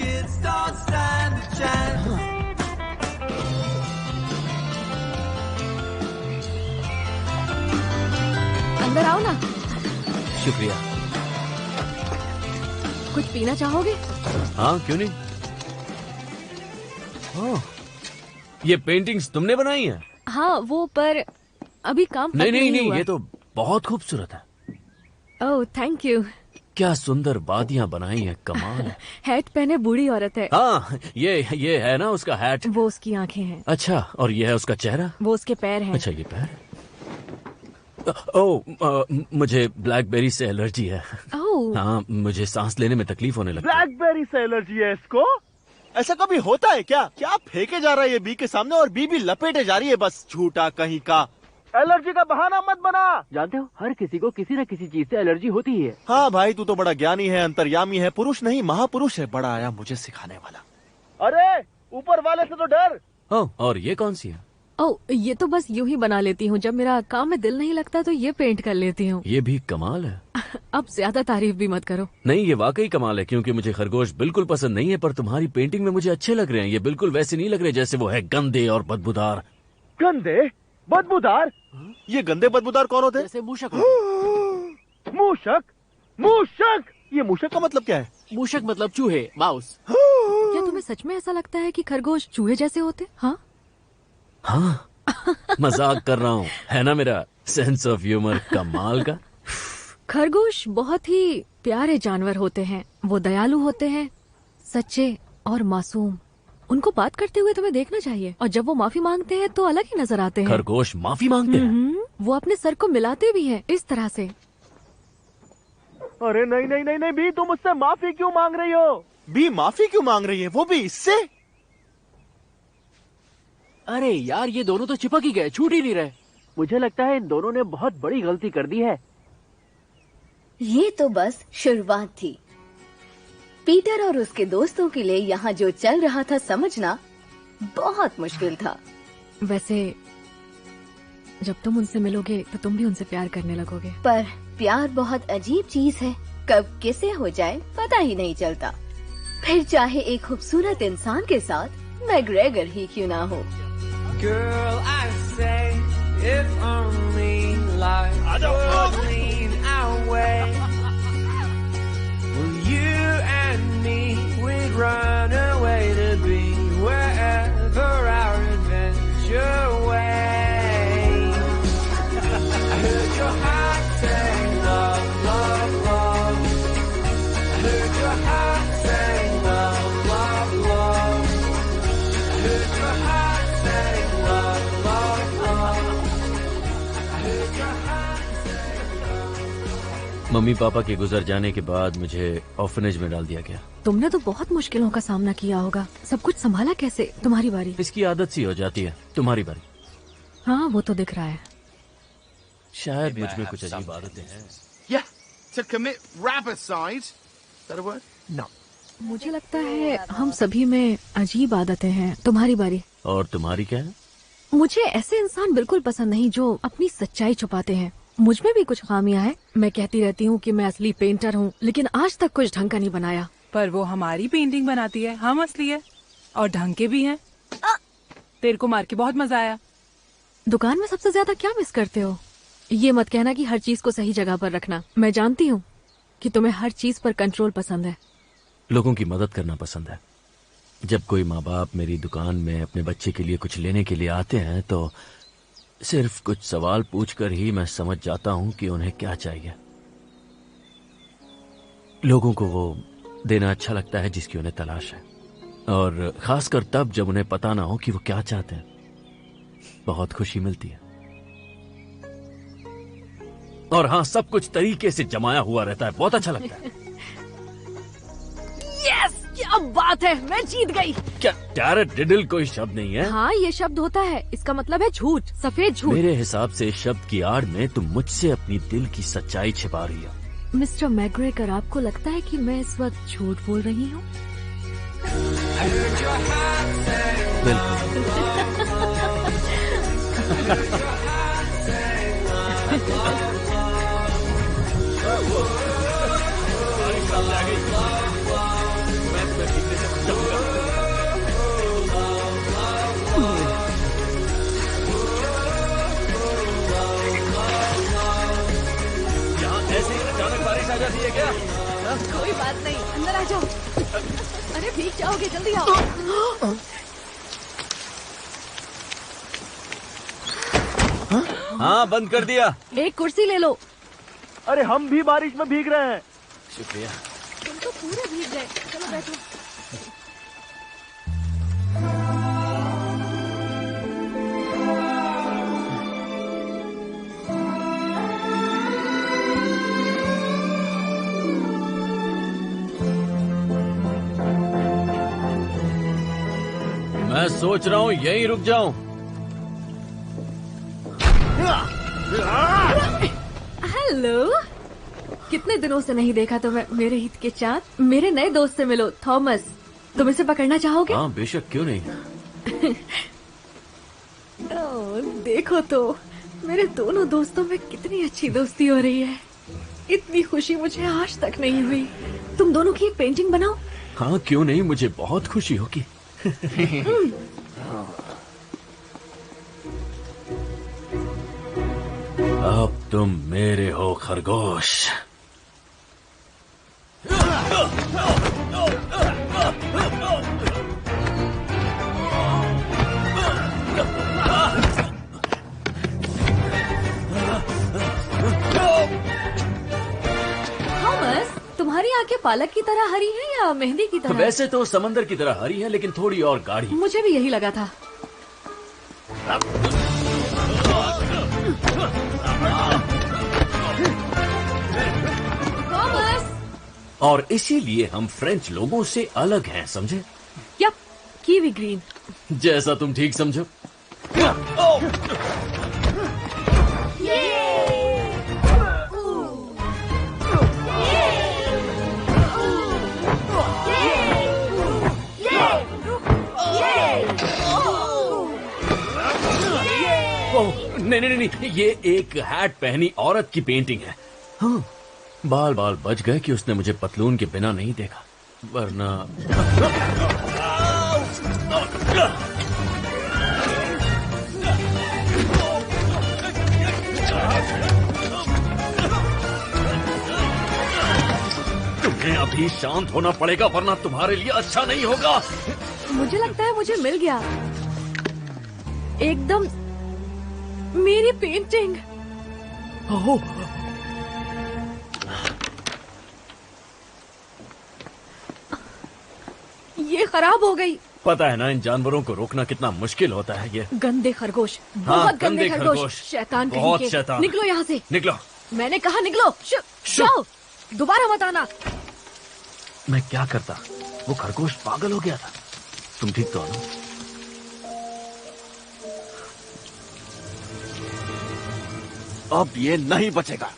अंदर आओ ना। शुक्रिया। कुछ पीना चाहोगे? हाँ, क्यों नहीं। ये पेंटिंग्स तुमने बनाई है? हाँ, वो पर अभी काम नहीं, ये तो बहुत खूबसूरत है। ओह, थैंक यू। क्या सुंदर वादियां बनाई हैं, कमाल है। हैट पहने बूढ़ी औरत है। हाँ, ये है ना उसका हैट। वो उसकी आंखें हैं। अच्छा, और ये है उसका चेहरा। वो उसके पैर हैं। अच्छा, ये पैर। मुझे ब्लैकबेरी से एलर्जी है। हाँ, मुझे सांस लेने में तकलीफ होने लगती है। ब्लैकबेरी से एलर्जी है इसको? ऐसा कभी होता है क्या? क्या फेंके जा रहा है ये बी के सामने और बी भी लपेटे जा रही है, बस झूठा कहीं का। एलर्जी का बहाना मत बना। जानते हो, हर किसी को किसी न किसी चीज से एलर्जी होती है। हाँ भाई, तू तो बड़ा ज्ञानी है, अंतर्यामी है, पुरुष नहीं महापुरुष है, बड़ा आया मुझे सिखाने वाला। अरे ऊपर वाले से तो डर। और ये कौन सी है? ओह, ये तो बस यूं ही बना लेती हूँ। जब मेरा काम में दिल नहीं लगता तो ये पेंट कर लेती हूँ। ये भी कमाल है। अब ज्यादा तारीफ भी मत करो। नहीं, ये वाकई कमाल है, क्योंकि मुझे खरगोश बिल्कुल पसंद नहीं है, पर तुम्हारी पेंटिंग में मुझे अच्छे लग रहे हैं। ये बिल्कुल वैसे नहीं लग रहे जैसे वो है गंदे और बदबूदार। गंदे बदबूदार? ये गंदे बदबूदार कौन होते हैं? जैसे मूषक। मूषक? मूषक? ये मूषक का मतलब क्या है? मूषक मतलब चूहे, माउस। क्या तुम्हें सच में ऐसा लगता है कि खरगोश चूहे जैसे होते? हाँ, मजाक कर रहा हूँ, है ना मेरा सेंस ऑफ ह्यूमर कमाल का। खरगोश बहुत ही प्यारे जानवर होते हैं। वो दयालु होते हैं, सच्चे और मासूम। उनको बात करते हुए तुम्हें देखना चाहिए, और जब वो माफी मांगते हैं तो अलग ही नजर आते हैं। खरगोश माफी मांगते हैं? वो अपने सर को मिलाते भी हैं इस तरह से। अरे नहीं नहीं नहीं नहीं बी, तुम मुझसे माफी क्यों मांग रही हो? बी माफी क्यों मांग रही है, वो भी इससे? अरे यार, ये दोनों तो चिपक ही गए, छूट ही नहीं रहे। मुझे लगता है इन दोनों ने बहुत बड़ी गलती कर दी है। ये तो बस शुरुआत थी। पीटर और उसके दोस्तों के लिए यहाँ जो चल रहा था समझना बहुत मुश्किल था। वैसे जब तुम उनसे मिलोगे तो तुम भी उनसे प्यार करने लगोगे। पर प्यार बहुत अजीब चीज है, कब किसे हो जाए पता ही नहीं चलता। फिर चाहे एक खूबसूरत इंसान के साथ मैग्रेगर ही क्यों ना हो। Girl, I say, if only life would lean our way. Well, you and me, we'd run away to be wherever our adventure waits. I heard your heart say love, love, love. I heard your heart say love, love, love. I heard your heart say love, love, love. I heard your heart say love. Mummy papa के गुजर जाने के बाद मुझे orphanage में डाल दिया गया। तुमने तो बहुत मुश्किलों का सामना किया होगा। सब कुछ संभाला कैसे? तुम्हारी बारी। इसकी आदत सी हो जाती है। तुम्हारी बारी। हाँ, वो तो दिख रहा है। शायद मुझ में कुछ अजीब आदतें हैं। Yeah, to commit rapicide. Is that a word? No. मुझे लगता है हम सभी में अजीब आदतें हैं। तुम्हारी बारी। और तुम्हारी क्या है? मुझे ऐसे इंसान बिल्कुल पसंद नहीं जो अपनी सच्चाई छुपाते हैं। मुझ में भी कुछ खामियां हैं। मैं कहती रहती हूँ कि मैं असली पेंटर हूँ, लेकिन आज तक कुछ ढंग का नहीं बनाया। पर वो हमारी पेंटिंग बनाती है, हम असली है और ढंग के भी हैं। तेरे को मार के बहुत मजा आया। दुकान में सबसे ज्यादा क्या मिस करते हो? ये मत कहना कि हर चीज को सही जगह पर रखना। मैं जानती हूँ कि तुम्हें हर चीज पर कंट्रोल पसंद है। लोगों की मदद करना पसंद है। जब कोई माँ बाप मेरी दुकान में अपने बच्चे के लिए कुछ लेने के लिए आते हैं तो सिर्फ कुछ सवाल पूछकर ही मैं समझ जाता हूँ कि उन्हें क्या चाहिए। लोगों को वो देना अच्छा लगता है जिसकी उन्हें तलाश है, और खासकर तब जब उन्हें पता ना हो कि वो क्या चाहते हैं। बहुत खुशी मिलती है। और हाँ, सब कुछ तरीके से जमाया हुआ रहता है, बहुत अच्छा लगता है। यस, क्या बात है, मैं जीत गई। क्या टैरडिडल कोई शब्द नहीं है? हाँ, ये शब्द होता है। इसका मतलब है झूठ, सफेद झूठ। मेरे हिसाब से इस शब्द की आड़ में तुम मुझसे अपनी दिल की सच्चाई छिपा रही हो। मिस्टर मैग्रेगर, आपको लगता है कि मैं इस वक्त झूठ बोल रही हूँ? यहाँ ऐसे ही अचानक बारिश आ जाती है क्या? कोई बात नहीं, अंदर आ जाओ। अरे भीग जाओगे, जल्दी आओ। हाँ, बंद कर दिया। एक कुर्सी ले लो। अरे हम भी बारिश में भीग रहे हैं। शुक्रिया। तुम तो पूरे भीग गए। चलो बैठो। मैं सोच रहा हूँ यहीं रुक जाऊं। हेलो, कितने दिनों से नहीं देखा तुम्हें मेरे हित के चाँद। मेरे नए दोस्त से मिलो, थॉमस। तुम इसे पकड़ना चाहोगे? हाँ, बेशक, क्यों नहीं। देखो तो मेरे दोनों दोस्तों में कितनी अच्छी दोस्ती हो रही है। इतनी खुशी मुझे आज तक नहीं हुई। तुम दोनों की एक पेंटिंग बनाओ। हाँ, क्यों नहीं, मुझे बहुत खुशी होगी। अब तुम मेरे हो खरगोश। थॉमस, तुम्हारी आंखें पालक की तरह हरी हैं या मेहंदी की तरह? वैसे तो समंदर की तरह हरी है, लेकिन थोड़ी और गाढ़ी। मुझे भी यही लगा था। थॉमस! और इसीलिए हम फ्रेंच लोगों से अलग हैं, समझे? Yup, kiwi green. जैसा तुम ठीक समझो। नहीं नहीं नहीं, ये एक हैट पहनी औरत की पेंटिंग है। हाँ, बाल बाल बच गए कि उसने मुझे पतलून के बिना नहीं देखा, वरना तुम्हें अभी शांत होना पड़ेगा, वरना तुम्हारे लिए अच्छा नहीं होगा। मुझे लगता है मुझे मिल गया एकदम मेरी पेंटिंग। ये खराब हो गई। पता है ना, इन जानवरों को रोकना कितना मुश्किल होता है। ये गंदे खरगोश, हाँ, बहुत गंदे गंदे खरगोश, शैतान कहीं बहुत के। शैतान। निकलो यहाँ से। निकलो। मैंने कहा निकलो। जाओ, दोबारा मत आना। मैं क्या करता, वो खरगोश पागल हो गया था। तुम ठीक तो हो ना? अब ये नहीं बचेगा।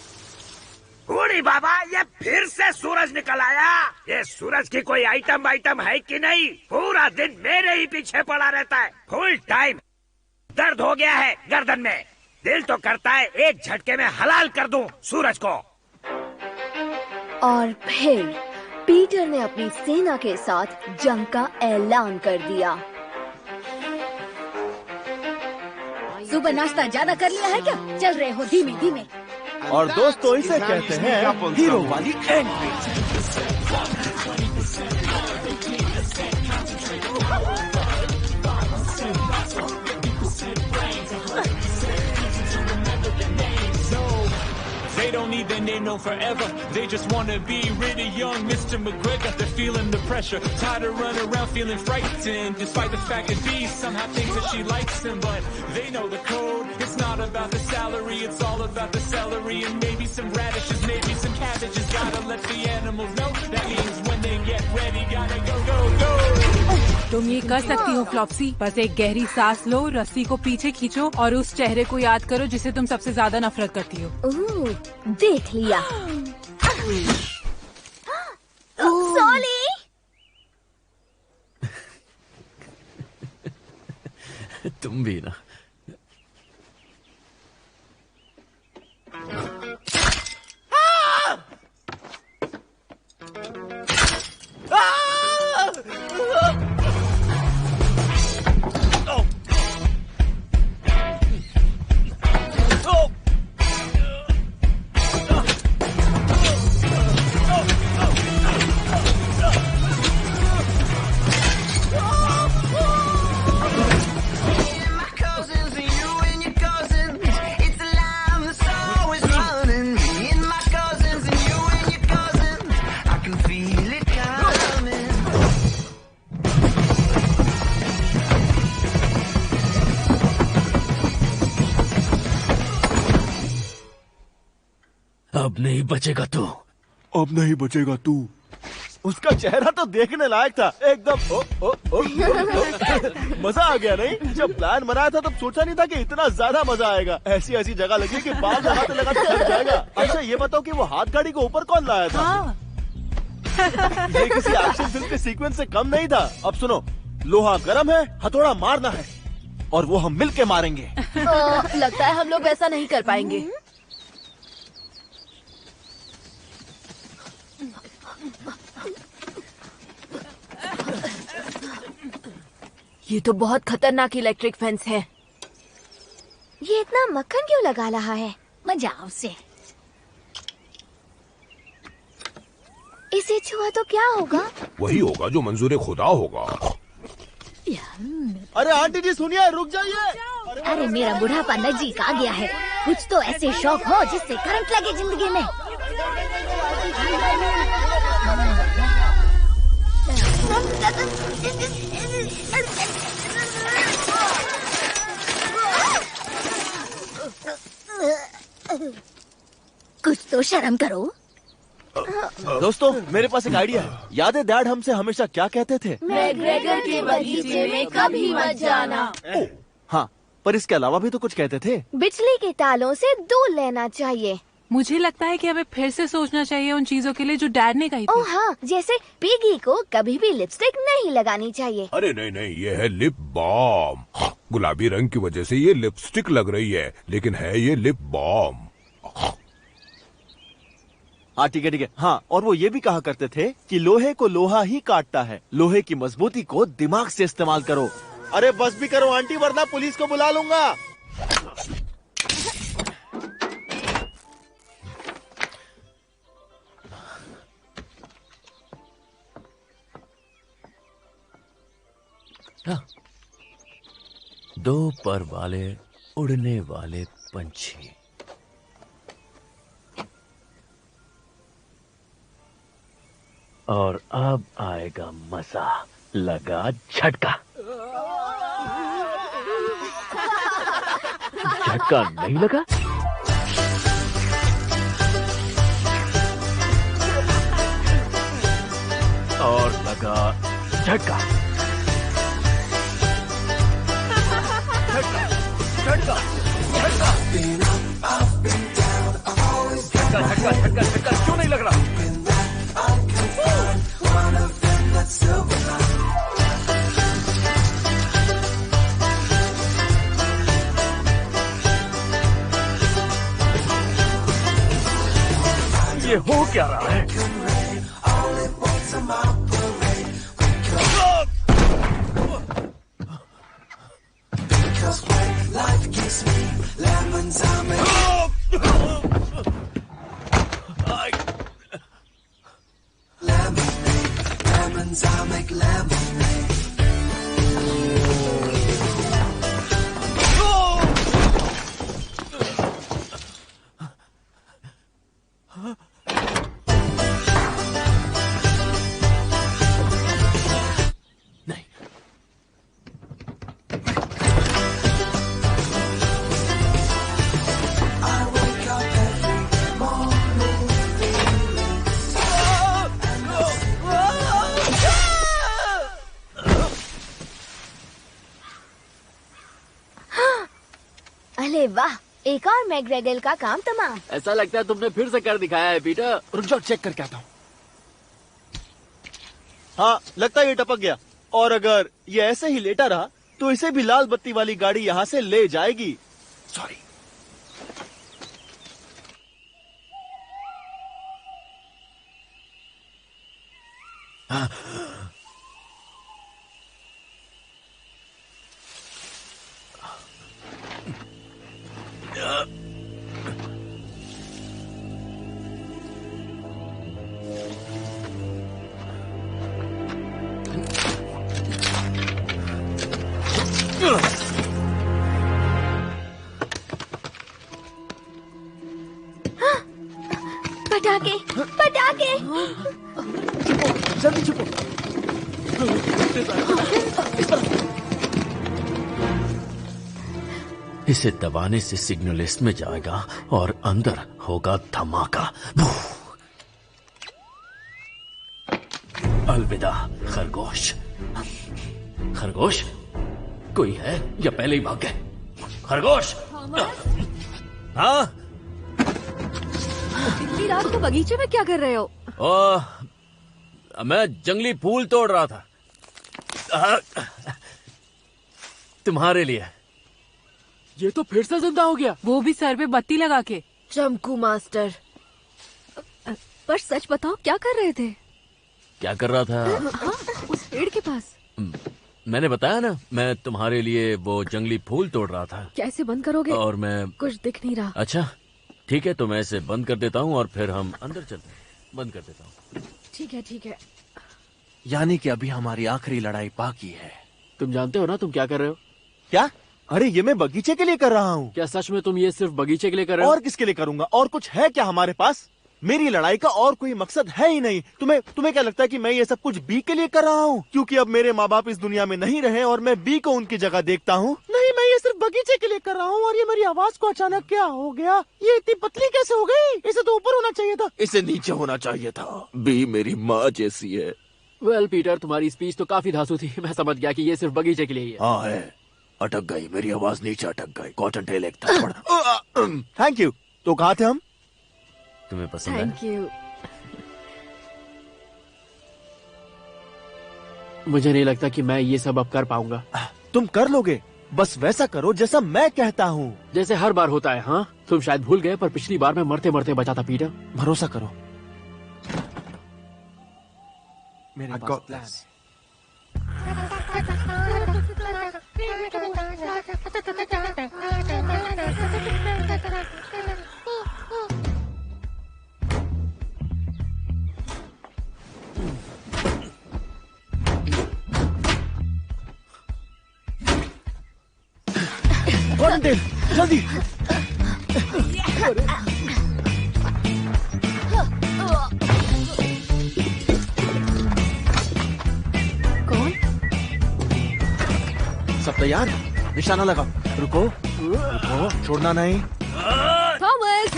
बूढ़ी बाबा, ये फिर से सूरज निकल आया। ये सूरज की कोई आइटम है कि नहीं? पूरा दिन मेरे ही पीछे पड़ा रहता है। फुल टाइम दर्द हो गया है गर्दन में। दिल तो करता है एक झटके में हलाल कर दूं सूरज को। और फिर पीटर ने अपनी सेना के साथ जंग का ऐलान कर दिया। सुबह नाश्ता ज्यादा कर लिया है क्या? चल रहे हो धीमे धीमे। और दोस्तों, इसे कहते हैं हीरो वाली entry. They don't their name known forever. They just wanna be really young, Mr. McGregor. They're feeling the pressure, tired of running around feeling frightened. Despite the fact that B somehow thinks that she likes him, but they know the code. It's not about the salary, it's all about the celery and maybe some radishes, maybe some cabbages. Gotta let the animals know. That means when they get ready, gotta go, go, go. तुम ये कर सकती हो फ्लॉप्सी, बस एक गहरी सांस लो, रस्सी को पीछे खींचो और उस चेहरे को याद करो जिसे तुम सबसे ज्यादा नफरत करती हो। देख लिया। सॉली। तुम भी ना। अब नहीं बचेगा तू। अब नहीं बचेगा तू। उसका चेहरा तो देखने लायक था एकदम। मजा आ गया नहीं? जब प्लान बनाया था तब सोचा नहीं था कि इतना ज्यादा मजा आएगा। ऐसी ऐसी जगह लगी कि बाल लगाते लगाते थक जाएगा। अच्छा ये बताओ कि वो हाथ गाड़ी को ऊपर कौन लाया था? ये किसी एक्शन फिल्म के सीक्वेंस से कम नहीं था। अब सुनो, लोहा गर्म है, हथौड़ा मारना है और वो हम मिल के मारेंगे। लगता है हम लोग वैसा नहीं कर पाएंगे। ये तो बहुत खतरनाक इलेक्ट्रिक फेंस है। ये इतना मक्खन क्यों लगा रहा है? मजाक से। इसे छुआ तो क्या होगा? वही होगा जो मंजूर खुदा होगा। अरे आंटी जी सुनिए, रुक जाइए। अरे मेरा बुढ़ापा नजदीक आ गया है। कुछ तो ऐसे शौक हो जिससे करंट लगे जिंदगी में। कुछ तो शर्म करो। दोस्तों मेरे पास एक आइडिया है। याद है डैड हमसे हमेशा क्या कहते थे? मैग्रेगर के बगीचे में कभी मत जाना। हाँ, पर इसके अलावा भी तो कुछ कहते थे। बिजली के तालों से दूर लेना चाहिए। मुझे लगता है कि हमें फिर से सोचना चाहिए उन चीजों के लिए जो डैड ने कही थी। ओह हाँ, जैसे पिगी को कभी भी लिपस्टिक नहीं लगानी चाहिए। अरे नहीं नहीं, ये है लिप बाम। गुलाबी रंग की वजह से ये लिपस्टिक लग रही है, लेकिन है ये लिप बाम। हाँ ठीक है। हाँ, और वो ये भी कहा करते थे कि लोहे को लोहा ही काटता है, लोहे की मजबूती को दिमाग से इस्तेमाल करो। अरे बस भी करो आंटी, वरना पुलिस को बुला लूंगा। हाँ। दो पर वाले उड़ने वाले पंछी। और अब आएगा मजा। लगा झटका। झटका नहीं लगा? और लगा झटका। झटका झटका झटका झटका झटका झटका क्यों नहीं लग रहा? ये हो क्या रहा है? अरे वाह, एक और मैग्रेगल का काम तमाम। ऐसा लगता है तुमने फिर से कर दिखाया है पीटर। रुक जाओ, चेक करके आता हूँ। हाँ, लगता है ये टपक गया। और अगर ये ऐसे ही लेटा रहा तो इसे भी लाल बत्ती वाली गाड़ी यहाँ से ले जाएगी। सॉरी। पटाखे, पटाखे। जल्दी छुपो। इसे दबाने से सिग्नल इसमें जाएगा और अंदर होगा धमाका। अलविदा खरगोश। खरगोश, कोई है या पहले ही भाग गए? खरगोश। हाँ, इतनी रात को बगीचे में क्या कर रहे हो? मैं जंगली फूल तोड़ रहा था, तुम्हारे लिए। ये तो फिर से जिंदा हो गया, वो भी सर पे बत्ती लगा के। चमकू मास्टर, पर सच बताओ क्या कर रहे थे? क्या कर रहा था? हाँ, उस पेड़ के पास। मैंने बताया ना, मैं तुम्हारे लिए वो जंगली फूल तोड़ रहा था। कैसे बंद करोगे? और मैं कुछ दिख नहीं रहा। अच्छा ठीक है, तो मैं इसे बंद कर देता हूँ और फिर हम अंदर चलते हैं। बंद कर देता हूँ। ठीक है, ठीक है। यानी कि अभी हमारी आखिरी लड़ाई बाकी है। तुम जानते हो ना तुम क्या कर रहे हो? क्या? अरे ये मैं बगीचे के लिए कर रहा हूँ। क्या सच में तुम ये सिर्फ बगीचे के लिए कर रहे हो? और किसके लिए करूंगा? और कुछ है क्या हमारे पास? मेरी लड़ाई का और कोई मकसद है ही नहीं। तुम्हें क्या लगता है कि मैं ये सब कुछ बी के लिए कर रहा हूँ? क्योंकि अब मेरे माँ बाप इस दुनिया में नहीं रहे और मैं बी को उनकी जगह देखता हूँ? नहीं, मैं ये सिर्फ बगीचे के लिए कर रहा हूँ। और ये मेरी आवाज को अचानक क्या हो गया? ये इतनी पतली कैसे हो गई? इसे तो ऊपर होना चाहिए था। इसे नीचे होना चाहिए था। बी मेरी माँ जैसी है। वेल पीटर, तुम्हारी स्पीच तो काफी धांसू थी। मैं समझ गया कि ये सिर्फ बगीचे के लिए ही है। हाँ है, अटक गई, मेरी आवाज नीचे अटक गई। कॉटन टेल एक थप्पड़। Thank you. तो कहाँ थे हम? तुम्हें पसंद है? Thank you. मुझे नहीं लगता कि मैं ये सब अब कर पाऊंगा। तुम कर लोगे, बस वैसा करो जैसा मैं कहता हूँ। जैसे हर बार होता है। हाँ, तुम शायद भूल गए, पर पिछली बार मैं मरते मरते बचा था पीटर। भरोसा करो, मेरे पास प्लान है। कॉटनटेल, जल्दी। कौन? सब तैयार? निशाना लगाओ। रुको, रुको, छोड़ना नहीं। Thomas,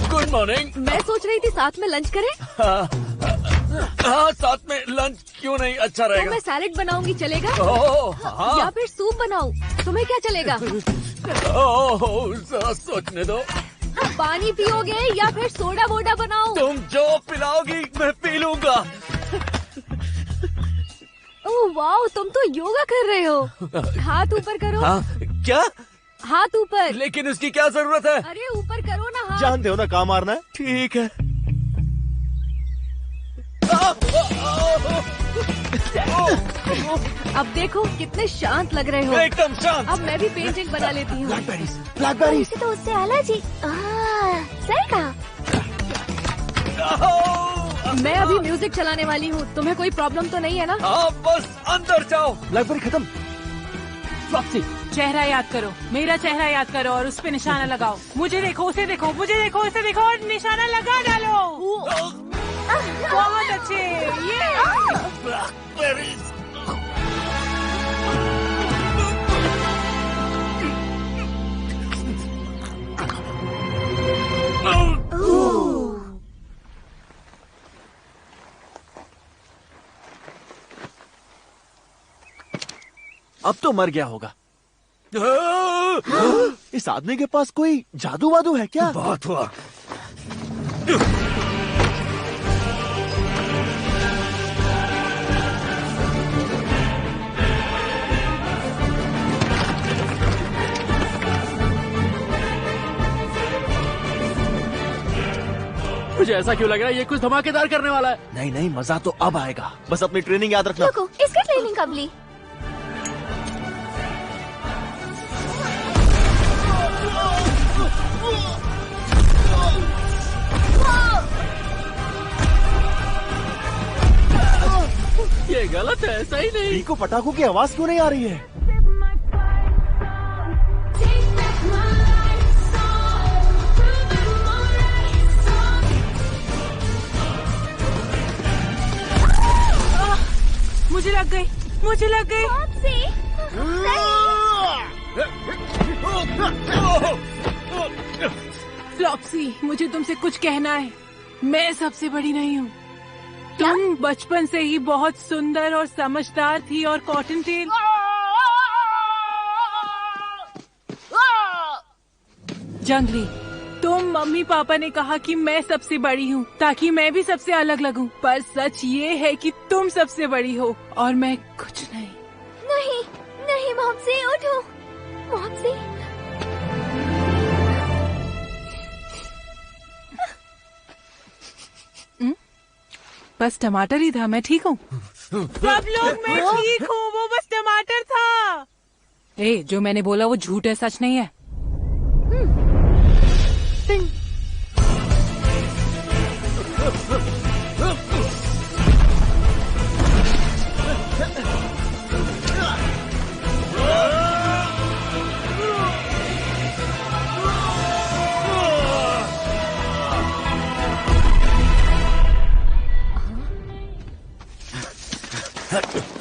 good morning. मैं सोच रही थी साथ में लंच करें। हाँ, साथ में लंच क्यों नहीं? अच्छा रहेगा। तो मैं सैलेड बनाऊंगी, चलेगा? हाँ। या फिर सूप बनाऊं? तुम्हें क्या चलेगा? जरा सोचने दो। पानी पियोगे या फिर सोडा वोडा बनाऊं? तुम जो पिलाओगी मैं पी लूंगा। ओह वाह, तुम तो योगा कर रहे हो। हाथ ऊपर करो। हाँ, क्या? हाथ ऊपर। लेकिन उसकी क्या जरूरत है? अरे ऊपर करो ना हाथ। जानते हो ना कहाँ मारना है? ठीक है। अब देखो कितने शांत लग रहे हो। एकदम शांत। अब मैं भी पेंटिंग बना लेती हूँ। ब्लैकबेरीज। तो उससे एलर्जी। सही कहा। मैं अभी म्यूजिक चलाने वाली हूँ, तुम्हें कोई प्रॉब्लम तो नहीं है ना? हाँ, बस अंदर जाओ। ब्लैकबेरी खत्म। फ्लॉप्सी, चेहरा याद करो, मेरा चेहरा याद करो और उस पे निशाना लगाओ। मुझे देखो, उसे देखो, मुझे देखो, उसे देखो और निशाना लगा डालो। बहुत अच्छे। ये अब तो मर गया होगा। इस आदमी के पास कोई जादू वादू है क्या? बहुत हुआ। मुझे ऐसा क्यों लग रहा है ये कुछ धमाकेदार करने वाला है? नहीं नहीं, मजा तो अब आएगा। बस अपनी ट्रेनिंग याद रखना। रुको, इसकी ट्रेनिंग कब ली? ये गलत है, सही नहीं। पी को पटाखों की आवाज क्यों नहीं आ रही है? मुझे लग गई, मुझे लग गई। फ्लॉप्सी, मुझे तुमसे कुछ कहना है। मैं सबसे बड़ी नहीं हूँ। तुम बचपन से ही बहुत सुंदर और समझदार थी और कॉटन टेल जंगली, तुम मम्मी पापा ने कहा कि मैं सबसे बड़ी हूँ ताकि मैं भी सबसे अलग लगूं, पर सच ये है कि तुम सबसे बड़ी हो और मैं कुछ नहीं। नहीं नहीं मॉम्सी, उठो मॉम्सी। बस टमाटर ही था, मैं ठीक हूँ। सब लोग मैं ठीक हूँ, वो बस टमाटर था। जो मैंने बोला वो झूठ है, सच नहीं है।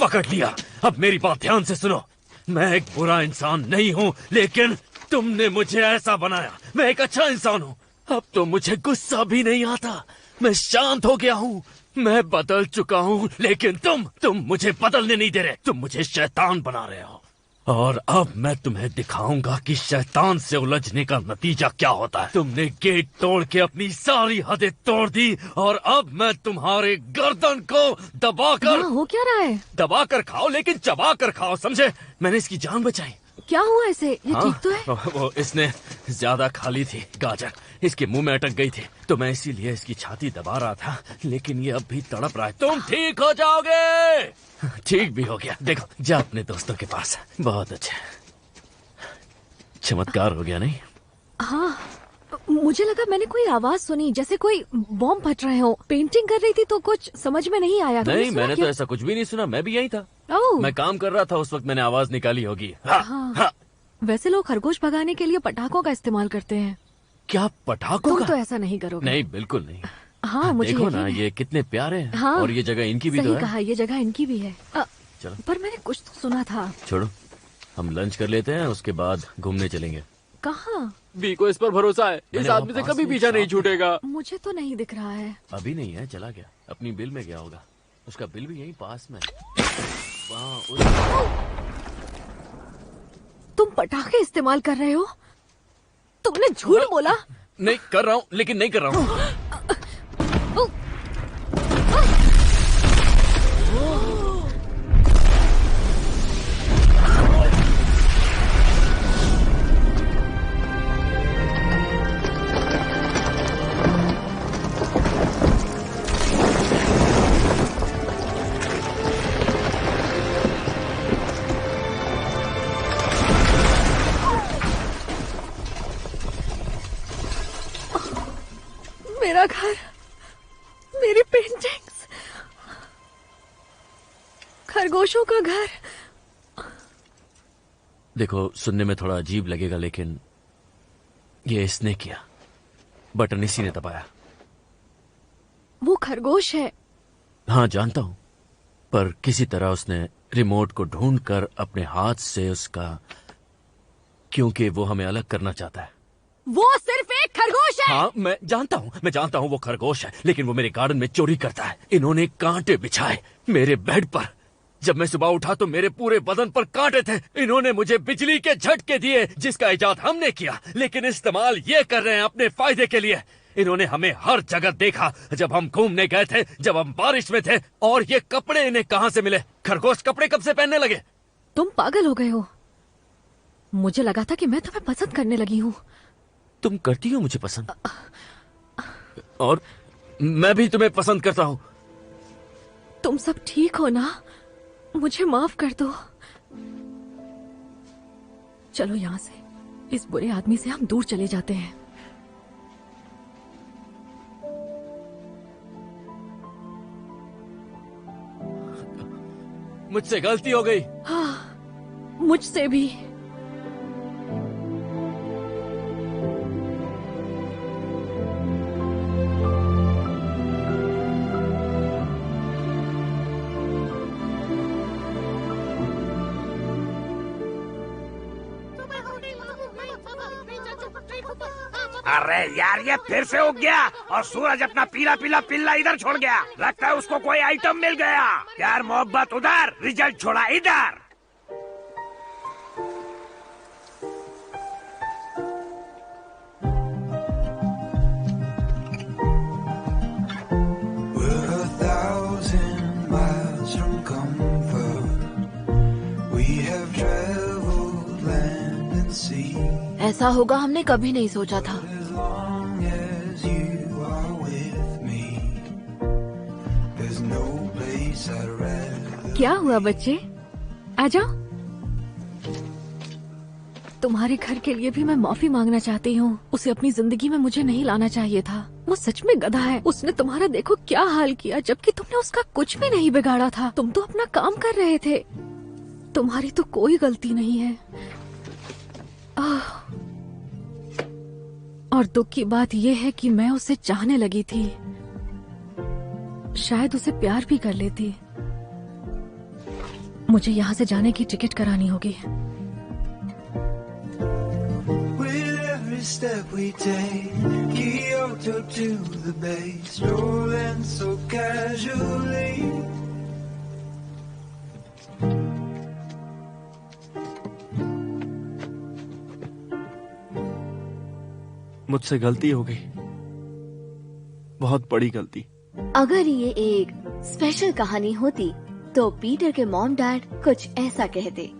पकड़ लिया। अब मेरी बात ध्यान से सुनो। मैं एक बुरा इंसान नहीं हूँ, लेकिन तुमने मुझे ऐसा बनाया। मैं एक अच्छा इंसान हूँ। अब तो मुझे गुस्सा भी नहीं आता। मैं शांत हो गया हूँ। मैं बदल चुका हूँ, लेकिन तुम मुझे बदलने नहीं दे रहे। तुम मुझे शैतान बना रहे हो। और अब मैं तुम्हें दिखाऊंगा कि शैतान से उलझने का नतीजा क्या होता है। तुमने गेट तोड़ के अपनी सारी हदें तोड़ दी और अब मैं तुम्हारे गर्दन को दबाकर हो क्या रहा है? दबाकर खाओ, लेकिन चबा कर खाओ, समझे? मैंने इसकी जान बचाई। क्या हुआ ऐसे? ये हाँ? ठीक तो है? वो इसने ज्यादा खा ली थी गाजर, इसके मुंह में अटक गई थी, तो मैं इसीलिए इसकी छाती दबा रहा था, लेकिन ये अब भी तड़प रहा है। तुम ठीक हो जाओगे। ठीक भी हो गया। देखो, जा अपने दोस्तों के पास। बहुत अच्छा, चमत्कार हो गया नहीं? हाँ, मुझे लगा मैंने कोई आवाज सुनी, जैसे कोई बॉम्ब फट रहे हो। पेंटिंग कर रही थी तो कुछ समझ में नहीं आया। नहीं, मैंने तो ऐसा कुछ भी नहीं सुना। मैं भी यहीं था। मैं काम कर रहा था उस वक्त, मैंने आवाज निकाली होगी। हाँ। वैसे लोग खरगोश भगाने के लिए पटाखों का इस्तेमाल करते हैं। क्या पटाखों तुम का? तो ऐसा नहीं करोगे। नहीं, बिल्कुल नहीं। हाँ, मुझे देखो ना, यकीन है। ये कितने प्यारे हैं। हाँ, और ये जगह इनकी भी तो सही है। कहा, ये जगह इनकी भी है। चलो, पर मैंने कुछ तो सुना था। छोड़ो, हम लंच कर लेते हैं, उसके बाद घूमने चलेंगे। कहाँ? बी को इस पर भरोसा है। इस आदमी से कभी पीछा नहीं छूटेगा। मुझे तो नहीं दिख रहा है। अभी नहीं है, चला गया। अपनी बिल में गया होगा। उसका बिल भी यहीं पास में। तुम पटाखे इस्तेमाल कर रहे हो? तुमने झूठ बोला। नहीं कर रहा हूँ, लेकिन नहीं कर रहा हूँ। मेरा घर, मेरी पेंटिंग्स, खरगोशों का घर। देखो, सुनने में थोड़ा अजीब लगेगा, लेकिन ये इसने किया। बटन इसी ने दबाया। वो खरगोश है। हाँ, जानता हूँ, पर किसी तरह उसने रिमोट को ढूंढकर अपने हाथ से उसका, क्योंकि वो हमें अलग करना चाहता है। वो सिर्फ एक खरगोश है। हाँ, मैं जानता हूँ वो खरगोश है, लेकिन वो मेरे गार्डन में चोरी करता है। इन्होंने कांटे बिछाए मेरे बेड पर। जब मैं सुबह उठा तो मेरे पूरे बदन पर कांटे थे। इन्होंने मुझे बिजली के झटके दिए जिसका इजाद हमने किया, लेकिन इस्तेमाल ये कर रहे हैं अपने फायदे के लिए। इन्होंने हमें हर जगह देखा, जब हम घूमने गए थे, जब हम बारिश में थे। और ये कपड़े इन्हें कहाँ से मिले? खरगोश कपड़े कब से पहनने लगे? तुम पागल हो गए हो। मुझे लगा था कि मैं तुम्हें पसंद करने लगी हूँ। तुम करती हो मुझे पसंद, और मैं भी तुम्हें पसंद करता हूँ। तुम सब ठीक हो ना? मुझे माफ कर दो। चलो यहाँ से, इस बुरे आदमी से हम दूर चले जाते हैं। मुझसे गलती हो गई। हाँ, मुझसे भी। अरे यार, ये फिर से उग गया और सूरज अपना पीला पीला पिल्ला इधर छोड़ गया। लगता है उसको कोई आइटम मिल गया। प्यार मोहब्बत उधर, रिजल्ट छोड़ा इधर। We're 1,000 miles from comfort. We have traveled land and sea. ऐसा होगा हमने कभी नहीं सोचा था। As long as you are with me, there's no place I'd rather. क्या हुआ बच्चे? आ जाओ। तुम्हारे घर के लिए भी मैं माफी मांगना चाहती हूँ। उसे अपनी जिंदगी में मुझे नहीं लाना चाहिए था। वो सच में गधा है। उसने तुम्हारा देखो क्या हाल किया, जबकि तुमने उसका कुछ भी नहीं बिगाड़ा था। तुम तो अपना काम कर रहे थे। तुम्हारी तो कोई गलती नहीं है। और दुख की बात यह है कि मैं उसे चाहने लगी थी। शायद उसे प्यार भी कर लेती। मुझे यहाँ से जाने की टिकट करानी होगी। With every step we take, Kyoto to the bay, strolling so casually. मुझसे गलती हो गई, बहुत बड़ी गलती। अगर ये एक स्पेशल कहानी होती तो पीटर के मॉम डैड कुछ ऐसा कहते।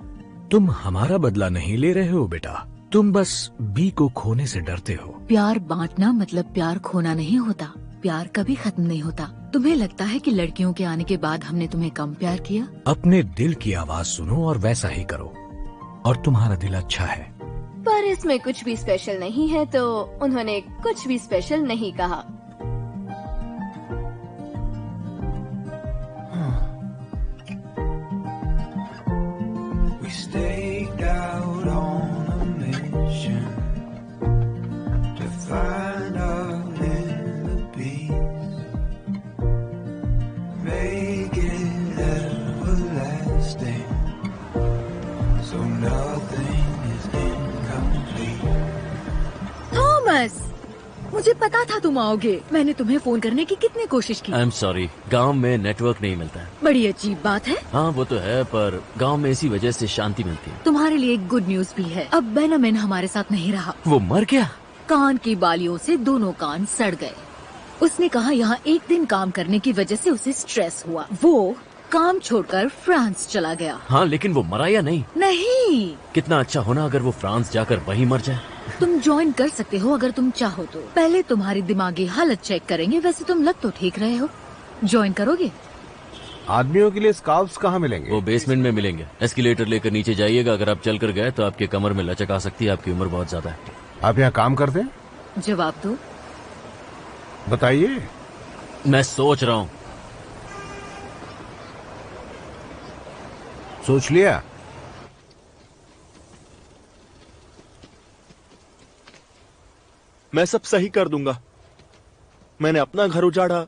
तुम हमारा बदला नहीं ले रहे हो बेटा, तुम बस बी को खोने से डरते हो। प्यार बांटना मतलब प्यार खोना नहीं होता। प्यार कभी खत्म नहीं होता। तुम्हें लगता है कि लड़कियों के आने के बाद हमने तुम्हें कम प्यार किया? अपने दिल की आवाज सुनो और वैसा ही करो, और तुम्हारा दिल अच्छा है। पर इसमें कुछ भी स्पेशल नहीं है, तो उन्होंने कुछ भी स्पेशल नहीं कहा। We staked out on a mission to find our inner peace, make it everlasting, so nothing is incomplete. Thomas, मुझे पता था तुम आओगे। मैंने तुम्हें फोन करने की कितनी कोशिश की। आई एम सॉरी, गांव में नेटवर्क नहीं मिलता है। बड़ी अजीब बात है। हाँ वो तो है, पर गांव में इसी वजह से शांति मिलती है। तुम्हारे लिए एक गुड न्यूज भी है। अब बेनामिन हमारे साथ नहीं रहा। वो मर गया? कान की बालियों से दोनों कान सड़ गए। उसने कहा यहाँ एक दिन काम करने की वजह से उसे स्ट्रेस हुआ। वो काम छोड़कर फ्रांस चला गया। हाँ, लेकिन वो मरा या नहीं? नहीं। कितना अच्छा होना अगर वो फ्रांस जाकर वहीं मर जाए। तुम ज्वाइन कर सकते हो अगर तुम चाहो तो। पहले तुम्हारी दिमागी हालत चेक करेंगे। वैसे तुम लग तो ठीक रहे हो। ज्वाइन करोगे? आदमियों के लिए स्काउट्स कहाँ मिलेंगे? वो बेसमेंट में मिलेंगे। एस्केलेटर लेकर नीचे जाइएगा। अगर आप चल कर गए तो आपके कमर में लचक आ सकती है। आपकी उम्र बहुत ज्यादा है। आप यहाँ काम करते हैं? जवाब दो। बताइए। मैं सोच रहा हूँ। सोच लिया? मैं सब सही कर दूंगा। मैंने अपना घर उजाड़ा,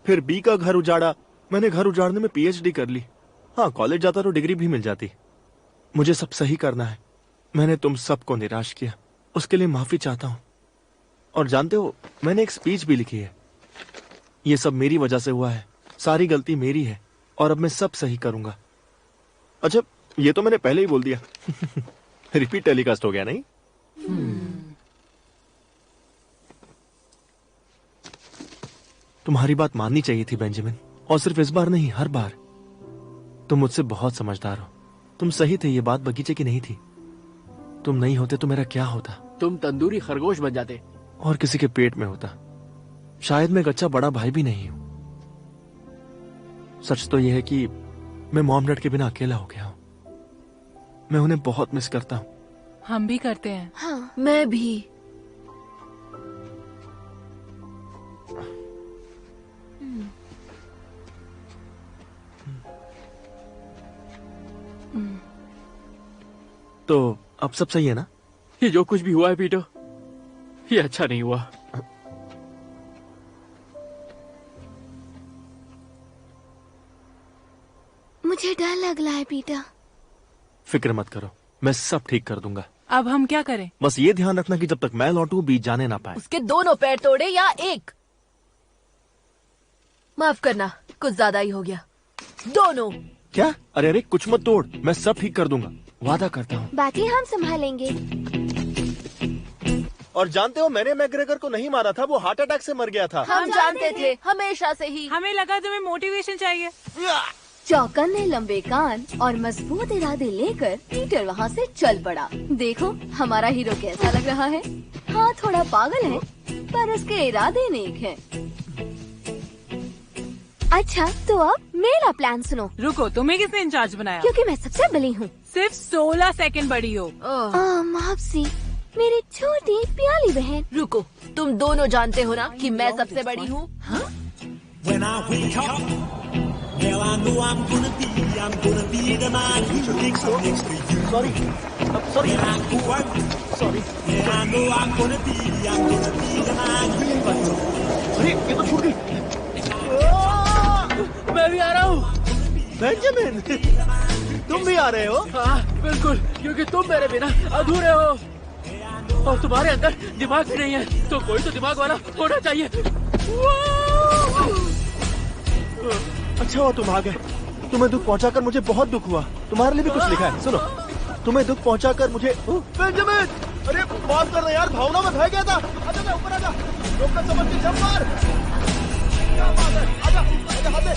फिर बी का घर उजाड़ा। मैंने घर उजाड़ने में पीएचडी कर ली। हाँ, कॉलेज जाता तो डिग्री भी मिल जाती। मुझे सब सही करना है। मैंने तुम सबको निराश किया, उसके लिए माफी चाहता हूँ। और जानते हो, मैंने एक स्पीच भी लिखी है। ये सब मेरी वजह से हुआ है। सारी गलती मेरी है और अब मैं सब सही करूंगा। अच्छा, ये तो मैंने पहले ही बोल दिया। रिपीट टेलीकास्ट हो गया नहीं? तुम्हारी बात माननी चाहिए थी बेंजामिन, और सिर्फ इस बार नहीं, हर बार। तुम मुझसे बहुत समझदार हो। तुम सही थे, ये बात बगीचे की नहीं थी। तुम नहीं होते तो मेरा क्या होता? तुम तंदूरी खरगोश बन जाते और किसी के पेट में होता। शायद मैं एक अच्छा बड़ा भाई भी नहीं हूं। सच तो यह है कि मैं मॉम डैड के बिना अकेला हो गया हूं। मैं उन्हें बहुत मिस करता हूं। हम भी करते हैं। हाँ, मैं भी। तो अब सब सही है ना? ये जो कुछ भी हुआ है पीटर, ये अच्छा नहीं हुआ। मुझे डर लग रहा है पीटर। फिक्र मत करो, मैं सब ठीक कर दूंगा। अब हम क्या करें? बस ये ध्यान रखना कि जब तक मैं लौटूं बीच जाने ना पाए। उसके दोनों पैर तोड़े या एक? माफ करना, कुछ ज्यादा ही हो गया। दोनों। क्या? अरे अरे, कुछ मत तोड़, मैं सब ठीक कर दूंगा, वादा करता हूँ। बाकी हम संभालेंगे। और जानते हो, मैंने मैग्रेगर को नहीं मारा था, वो हार्ट अटैक से मर गया था। हम जानते थे, हमेशा से ही। हमें लगा तुम्हें मोटिवेशन चाहिए। चौकन्ने लंबे कान और मजबूत इरादे लेकर पीटर वहाँ से चल पड़ा। देखो हमारा हीरो कैसा लग रहा है। हाँ, थोड़ा पागल है, पर उसके इरादे नेक हैं। अच्छा, तो अब मेरा प्लान सुनो। रुको, तुम्हें किसने इंचार्ज बनाया? क्योंकि मैं सबसे बड़ी हूँ। सिर्फ 16 सेकंड बड़ी हो। मापसी, मेरी छोटी प्याली बहन। रुको, तुम दोनों जानते हो ना कि मैं सबसे बड़ी हूँ। Well, I know I'm gonna be the man who takes up next to you. Sorry. Sorry. Yeah, I know I'm gonna be the man who takes up. अरे, ये तो छूट गई। मैं भी आ रहा हूँ। बेंजामिन, तुम भी आ रहे हो? हाँ, बिल्कुल, क्योंकि तुम मेरे बिना अधूरे हो। और तुम्हारे अंदर दिमाग भी नहीं है, तो कोई तो दिमाग वाला होना चाहिए। अच्छा हुआ तुम आ गए। तुम्हें दुख पहुंचाकर मुझे बहुत दुख हुआ। तुम्हारे लिए भी कुछ लिखा है, सुनो। तुम्हें दुख पहुंचाकर मुझे। बेंजामिन, अरे माफ करना यार, भावना में बह गया था। आजा ऊपर आजा, रोकना समझ के जंप मार। क्या बात है, आजा आजा हाथ दे।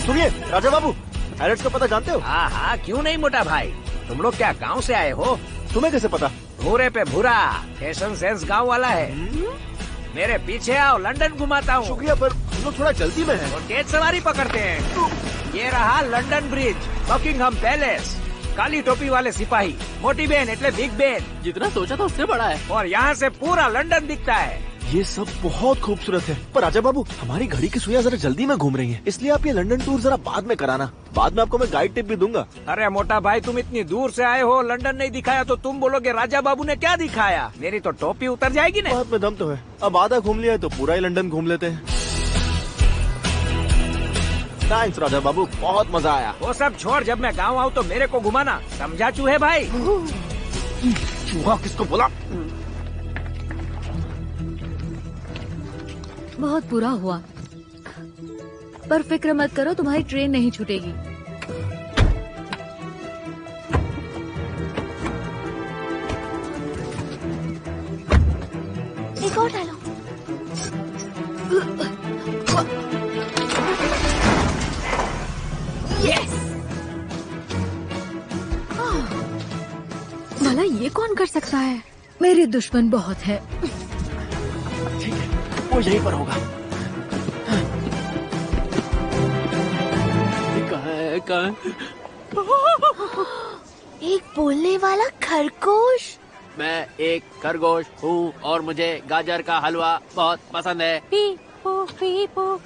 सुनिए राजा बाबू, हैरिट्स का पता जानते हो? हाँ हाँ, क्यों नहीं मोटा भाई। तुम लोग क्या गांव से आए हो? तुम्हें कैसे पता? भूरे पे भूरा, फैशन सेंस गांव वाला है। मेरे पीछे आओ, लंदन घुमाता हूँ। शुक्रिया, पर हम लोग थोड़ा जल्दी में हैं। और तेज सवारी पकड़ते हैं। ये रहा लंदन ब्रिज, बकिंगहम पैलेस, काली टोपी वाले सिपाही, मोटी बहन एटले बिग बहन। जितना सोचा था उससे बड़ा है। और यहाँ से पूरा लंदन दिखता है। ये सब बहुत खूबसूरत है, पर राजा बाबू हमारी घड़ी की सुइयां जरा जल्दी में घूम रही हैं, इसलिए आप ये लंदन टूर जरा बाद में कराना। बाद में आपको मैं गाइड टिप भी दूंगा। अरे मोटा भाई, तुम इतनी दूर से आए हो, लंदन नहीं दिखाया तो तुम बोलोगे राजा बाबू ने क्या दिखाया। मेरी तो टोपी उतर जाएगी ना। बात में दम तो है। अब आधा घूम लिया है तो पूरा ही लंदन घूम लेते हैं। थैंक्स राजा बाबू, बहुत मजा आया। वो सब छोड़, जब मैं गाँव आऊँ तो मेरे को घुमाना, समझा चूहे भाई? चूहा किसको बोला? बहुत बुरा हुआ, पर फिक्र मत करो, तुम्हारी ट्रेन नहीं छूटेगी। एक और डालो। यस। भला ये कौन कर सकता है? मेरे दुश्मन बहुत है। ठीक है, वो यहीं पर होगा। कहाँ? एक बोलने वाला खरगोश। मैं एक खरगोश हूँ और मुझे गाजर का हलवा बहुत पसंद है। पीपो पीपो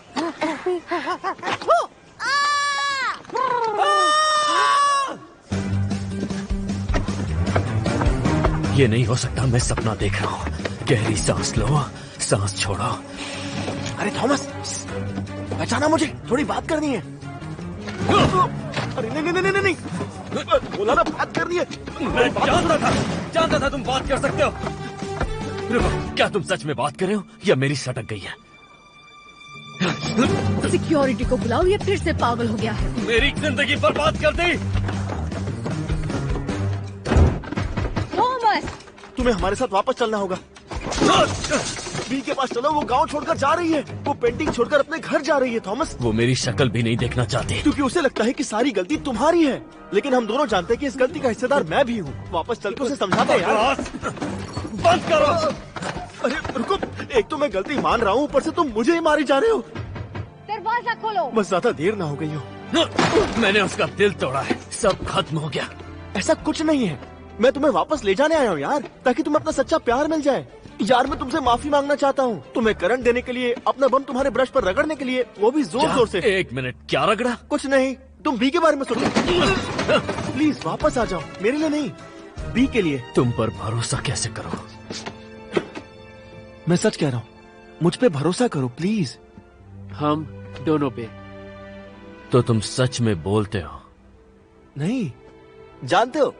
ये नहीं हो सकता, मैं सपना देख रहा हूँ। गहरी सांस लो, सांस छोड़ो। अरे थॉमस, पहचाना मुझे? थोड़ी बात करनी है। अरे नहीं नहीं नहीं नहीं, बोला ना बात करनी है। मैं जानता था तुम बात कर सकते हो। रुको, क्या तुम सच में बात कर रहे हो या मेरी सटक गई है? सिक्योरिटी को बुलाओ, ये फिर से पागल हो गया है। मेरी जिंदगी बर्बाद कर दी। थॉमस, तुम्हें हमारे साथ वापस चलना होगा। बी के पास चलो, वो गांव छोड़कर जा रही है। वो पेंटिंग छोड़कर अपने घर जा रही है थॉमस। वो मेरी शक्ल भी नहीं देखना चाहती क्योंकि उसे लगता है कि सारी गलती तुम्हारी है, लेकिन हम दोनों जानते हैं कि इस गलती का हिस्सेदार मैं भी हूँ। वापस चल के उसे समझाते हैं यार। बंद करो। अरे रुको, एक तो मैं गलती मान रहा हूँ, ऊपर से तुम मुझे ही मारी जा रहे हो। दरवाजा खोलो। बस ज्यादा देर ना हो गई हो। मैंने उसका दिल तोड़ा है, सब खत्म हो गया। ऐसा कुछ नहीं है, मैं तुम्हें वापस ले जाने आया हूँ यार, ताकि तुम्हें अपना सच्चा प्यार मिल जाए। यार मैं तुमसे माफी मांगना चाहता हूँ, तुम्हें करंट देने के लिए, अपना बम तुम्हारे ब्रश पर रगड़ने के लिए, वो भी जोर जोर से। एक मिनट, क्या रगड़ा? कुछ नहीं, तुम बी के बारे में सोचो। प्लीज वापस आ जाओ, मेरे लिए नहीं, बी के लिए। तुम पर भरोसा कैसे करो? मैं सच कह रहा हूँ, मुझ पे भरोसा करो प्लीज। हम दोनों पे। तो तुम सच में बोलते हो? नहीं, जानते हो,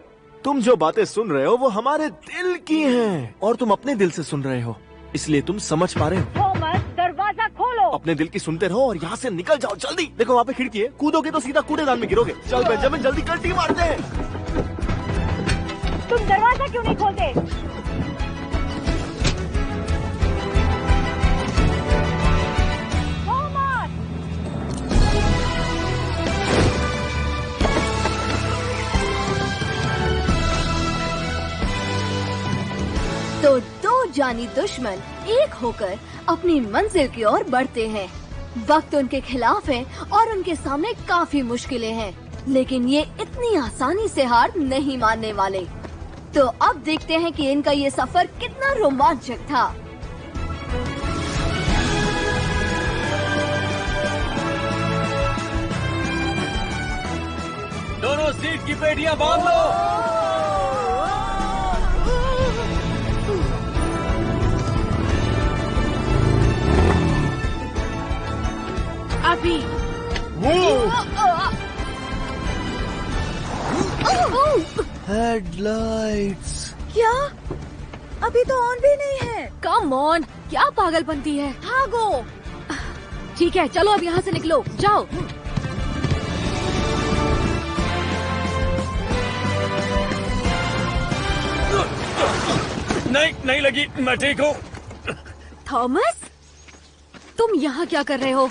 तुम जो बातें सुन रहे हो वो हमारे दिल की हैं, और तुम अपने दिल से सुन रहे हो, इसलिए तुम समझ पा रहे हो। थॉमस, दरवाजा खोलो। अपने दिल की सुनते रहो और यहाँ से निकल जाओ जल्दी। देखो वहाँ पे खिड़की है, कूदोगे तो सीधा कूड़ेदान में गिरोगे। चल बेंजामिन, जल्दी कल्टी मारते हैं। तुम दरवाजा क्यों नहीं खोलते? तो दो जानी दुश्मन एक होकर अपनी मंजिल की ओर बढ़ते हैं। वक्त उनके खिलाफ है और उनके सामने काफी मुश्किलें हैं, लेकिन ये इतनी आसानी से हार नहीं मानने वाले। तो अब देखते हैं कि इनका ये सफर कितना रोमांचक था। दोनों सीट की पेटियां बांध लो। अभी हेडलाइट्स क्या? अभी तो ऑन भी नहीं है। कम ऑन, क्या पागलपंती है। भागो। ठीक है, चलो अब यहाँ से निकलो, जाओ। नहीं लगी, मैं ठीक हूँ। थॉमस, तुम यहाँ क्या कर रहे हो?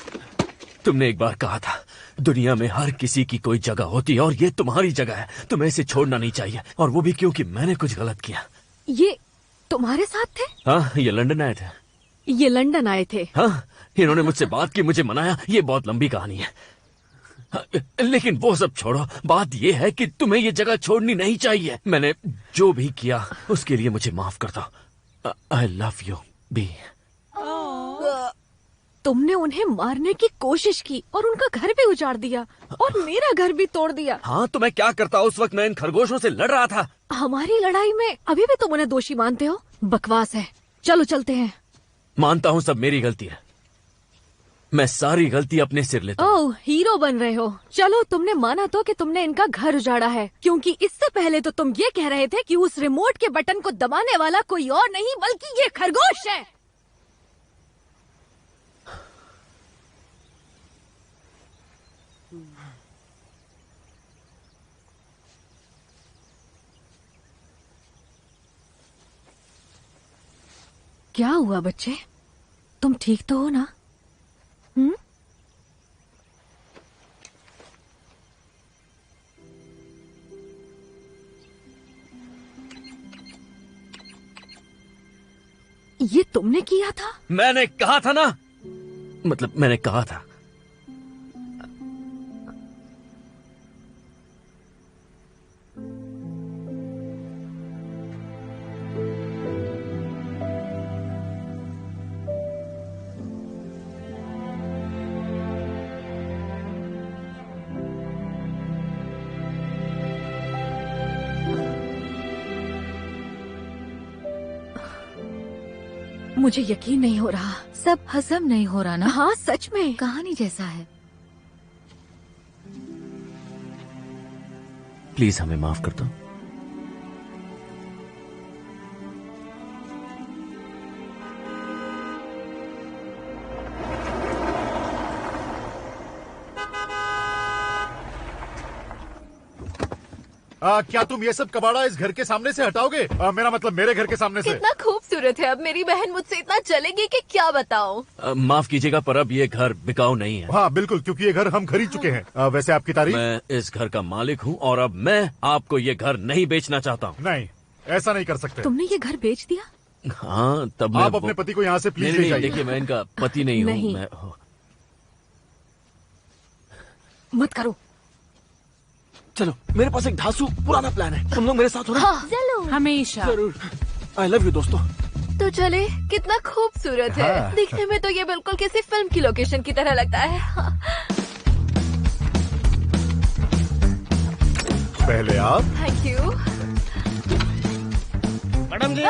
तुमने एक बार कहा था, दुनिया में हर किसी की कोई जगह होती है और ये तुम्हारी जगह है। तुम्हें इसे छोड़ना नहीं चाहिए, और वो भी क्योंकि मैंने कुछ गलत किया। ये तुम्हारे साथ थे? हाँ, ये लंदन आए थे। ये लंदन आए थे? हाँ, इन्होंने मुझसे बात की, मुझे मनाया। ये बहुत लंबी कहानी है, लेकिन वो सब छोड़ो। बात ये है कि तुम्हें ये जगह छोड़नी नहीं चाहिए। मैंने जो भी किया उसके लिए मुझे माफ कर दो। I love you B. तुमने उन्हें मारने की कोशिश की और उनका घर भी उजाड़ दिया और मेरा घर भी तोड़ दिया। हाँ, तो मैं क्या करता? उस वक्त मैं इन खरगोशों से लड़ रहा था। हमारी लड़ाई में अभी भी तुम उन्हें दोषी मानते हो? बकवास है। चलो चलते हैं। मानता हूँ सब मेरी गलती है, मैं सारी गलती अपने सिर लेता हूँ। ओह, हीरो बन रहे हो। चलो, तुमने माना तो कि तुमने इनका घर उजाड़ा है, क्योंकि इससे पहले तो तुम ये कह रहे थे कि उस रिमोट के बटन को दबाने वाला कोई और नहीं बल्कि ये खरगोश है। क्या हुआ बच्चे, तुम ठीक तो हो ना? ये तुमने किया था? मैंने कहा था ना, मतलब मैंने कहा था। मुझे यकीन नहीं हो रहा। सब हजम नहीं हो रहा ना? हाँ, सच में कहानी जैसा है। प्लीज हमें माफ कर दो। क्या तुम ये सब कबाड़ा इस घर के सामने से हटाओगे? मेरा मतलब मेरे घर के सामने से। कितना खूबसूरत है। अब मेरी बहन मुझसे इतना चलेगी कि क्या बताऊं। माफ कीजिएगा पर अब ये घर बिकाऊ नहीं है। हाँ बिल्कुल, क्योंकि ये घर हम खरीद चुके हैं। वैसे आपकी तारीफ? मैं इस घर का मालिक हूँ और अब मैं आपको ये घर नहीं बेचना चाहता हूँ। नहीं, ऐसा नहीं कर सकते। तुमने ये घर बेच दिया? हाँ तब आप अपने पति को यहाँ से प्लीज ले जाइए। देखिए मैं इनका पति नहीं हूँ। नहीं। मत करो। चलो, मेरे पास एक धांसू पुराना प्लान है, तुम लोग मेरे साथ हो ना? हाँ, जरूर। हमेशा। जरूर। आई लव यू दोस्तों। तो चले, कितना खूबसूरत है। हाँ। दिखने में तो ये बिल्कुल किसी फिल्म की लोकेशन की तरह लगता है। हाँ। पहले आप। Thank you. मैडम जी,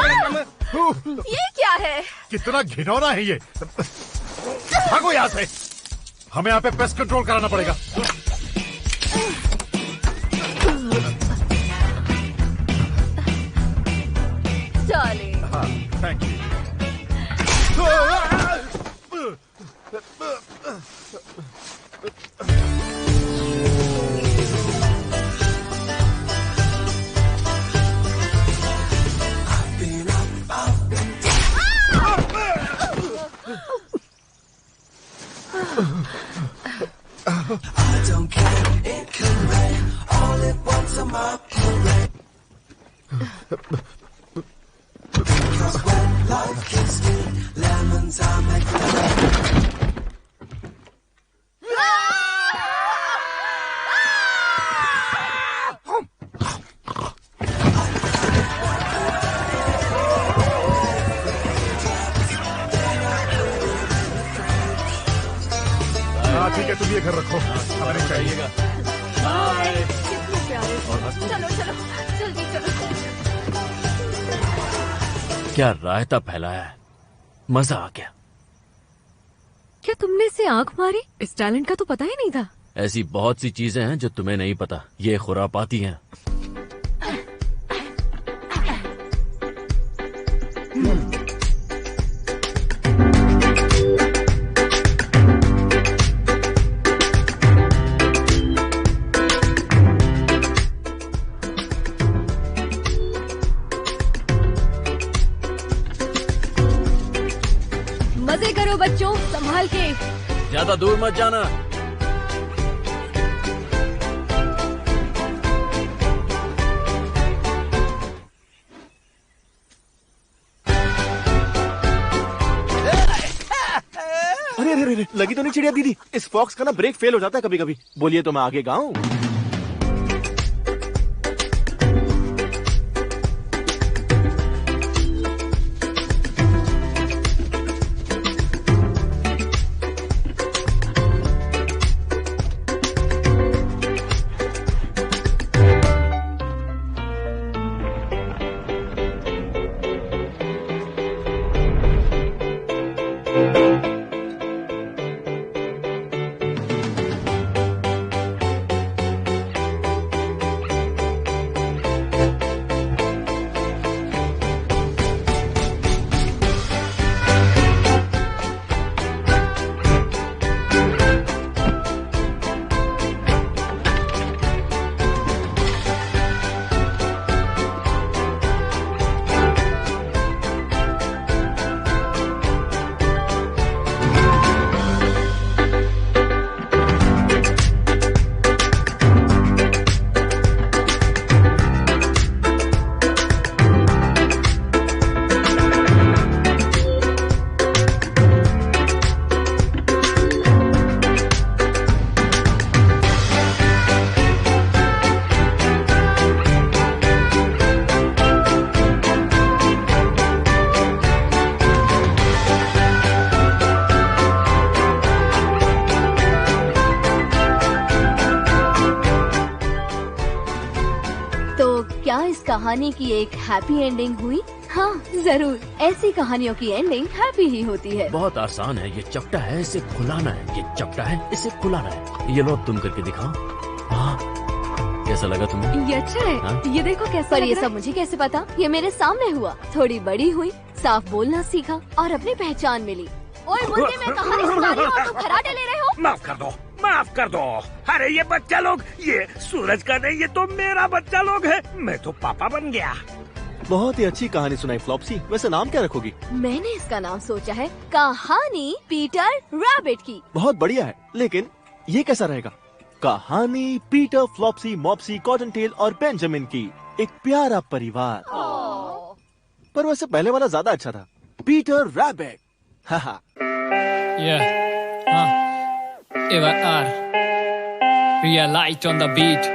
ये क्या है? कितना घिनौना है ये। भागो यहाँ से। हमें यहाँ पे पेस्ट कंट्रोल कराना पड़ेगा। डार्लिंग। हाँ, thank you. I don't care, it can rain. All at once I'm up parade. Because when life gives me lemons, I make lemonade. हाँ ठीक है, तुम ये घर रखो, हमें चाहिएगा। कितने प्यारे। चलो चलो जल्दी चलो। क्या रायता फैलाया है, मजा आ गया। क्या तुमने इसे आंख मारी? इस टैलेंट का तो पता ही नहीं था। ऐसी बहुत सी चीजें हैं जो तुम्हें नहीं पता, ये खुरापाती हैं। मजे करो बच्चों, संभाल के। ज्यादा दूर मत जाना। अरे अरे अरे, लगी तो नहीं चिड़िया दीदी? इस फॉक्स का ना ब्रेक फेल हो जाता है कभी कभी। बोलिए तो मैं आगे गाऊं? कहानी की एक हैप्पी एंडिंग हुई? हाँ जरूर, ऐसी कहानियों की एंडिंग हैप्पी ही होती है। बहुत आसान है, ये चपटा है, इसे खुलाना है। ये चपटा है, इसे खुलाना है। ये लो तुम करके दिखाओ। हाँ कैसा लगा तुम्हें? ये अच्छा है। हाँ? ये देखो कैसा पर लग ये रहा सब है। मुझे कैसे पता? ये मेरे सामने हुआ। थोड़ी बड़ी हुई, साफ बोलना सीखा और अपनी पहचान मिली। ओए मुर्गे, मैं कहानी सुना रही हूँ और तुम खराटे ले रहे हो। माफ कर दो, माफ कर दो। अरे ये बच्चा लोग, ये सूरज का नहीं, ये तो मेरा बच्चा लोग है। मैं तो पापा बन गया। बहुत ही अच्छी कहानी सुनाई फ्लॉप्सी। वैसे नाम क्या रखोगी? मैंने इसका नाम सोचा है कहानी पीटर रैबिट की। बहुत बढ़िया है, लेकिन ये कैसा रहेगा? कहानी पीटर, फ्लॉप्सी, मॉप्सी, कॉटनटेल और बेंजामिन की, एक प्यारा परिवार। पर वैसे पहले वाला ज्यादा अच्छा था, Peter rabbit. Haha. Eva R. Real light on the beat.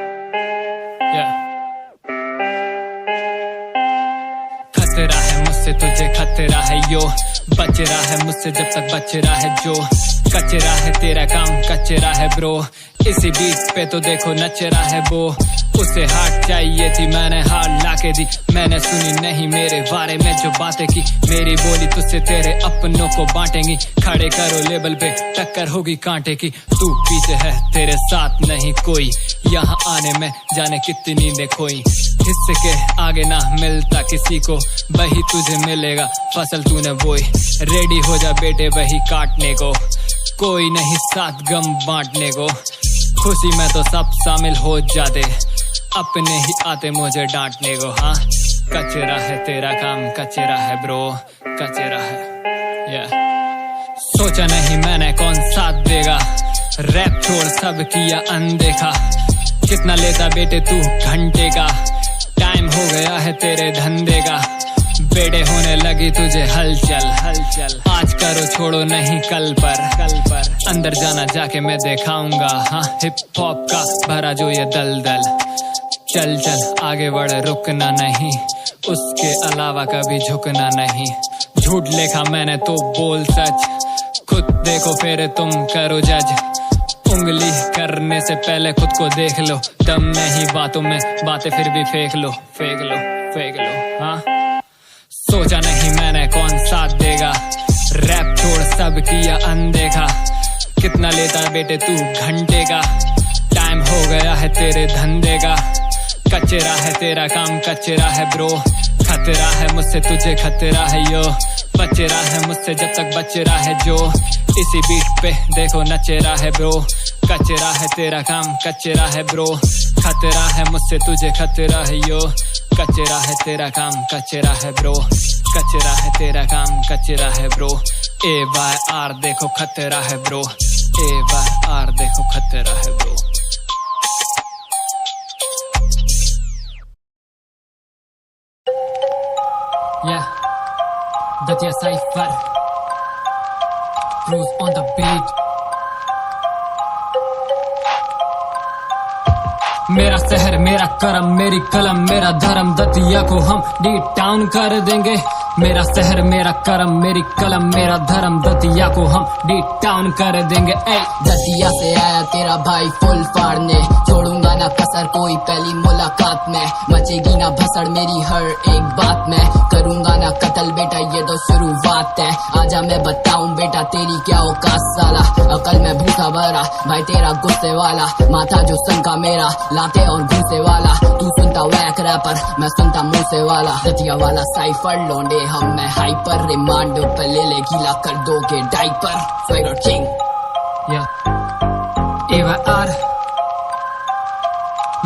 खतरा है मुझसे तुझे, खतरा है यो, बच रहा है मुझसे जब तक बच रहा है जो, कचरा है तेरा काम, कचरा है ब्रो, इसी बीट पे तो देखो नच रहा है वो। उसे हार्ट चाहिए थी, मैंने हार्ट लाके दी। मैंने सुनी नहीं मेरे बारे में जो बातें की, मेरी बोली तुझसे तेरे अपनों को बांटेंगी। खड़े करो लेवल पे, टक्कर होगी कांटे की। तू पीछे है, तेरे साथ नहीं कोई, यहाँ आने में जाने कितनी नींदें खोई। हिस्से के आगे ना मिलता किसी को, वही तुझे मिलेगा फसल तूने बोई। रेडी हो जा बेटे वही काटने को, कोई नहीं साथ गम बांटने को। खुशी में तो सब शामिल हो जाते, अपने ही आते मुझे डांटने को। हाँ, कचरा है तेरा काम, कचरा है ब्रो, कचरा है। सोचा नहीं मैंने कौन साथ देगा, रैप छोड़ सब किया अनदेखा। कितना लेता बेटे तू घंटे का, टाइम हो गया है तेरे धंधे का। बेड़े होने लगी तुझे हलचल, हलचल आज करो छोड़ो नहीं कल पर अंदर जाना जाके मैं दिखाऊंगा। हाँ, हिप हॉप का भरा जो ये दलदल, चल चल आगे बढ़ रुकना नहीं, उसके अलावा कभी झुकना नहीं। झूठ लिखा मैंने तो बोल सच, खुद देखो फिर तुम करो जज। उंगली करने से पहले खुद को देख लो, दम नहीं बातों में, बातें फिर भी फेंक लो, फेंक लो, फेंक लो। हाँ, सोचा नहीं मैंने कौन साथ देगा, रैप छोड़ सब किया अनदेखा। कितना लेता बेटे तू घंटे का, टाइम हो गया है तेरे धंधे का। कचरा है तेरा काम, कचरा है ब्रो, खतरा है मुझसे तुझे, खतरा है यो, बच रहा है मुझसे जब तक बच रहा है जो। इसी बीट पे देखो नच रहा है ब्रो, कचरा है तेरा काम, कचरा है ब्रो, खतरा है मुझसे तुझे, खतरा है यो, कचरा है तेरा काम, कचरा है ब्रो, कचरा है तेरा काम, कचरा है ब्रो। AYR देखो खतरा है ब्रो, AYR देखो खतरा है bro. Datia Cypher, Bruce on the beat. मेरा शहर मेरा करम, मेरी कलम मेरा धर्म, दतिया को हम डीप टाउन कर देंगे। मेरा शहर मेरा करम, मेरी कलम मेरा धर्म, दतिया को हम डीप टाउन कर देंगे। दतिया से आया तेरा भाई फुल फाड़ने, छोड़ूंगा ना कसर कोई पहली मुलाकात में। मचेगी ना भसड़ मेरी हर एक बात में, करूंगा ना कत्ल बेटा ये तो शुरुआत है। आजा मैं बताऊं बेटा तेरी क्या औकात साला, अकल में भूखा भरा भाई तेरा गुस्से वाला। माथा जो सन का मेरा लाते और घूसे वाला, तू सुनता वैक रैपर मैं सुनता मुंह से वाला। दतिया वाला साइफर लौंडे हम मैं हाइपर, रिमांड पे ले ले गीला कर दोगे डाइपर। Swagger King AYR,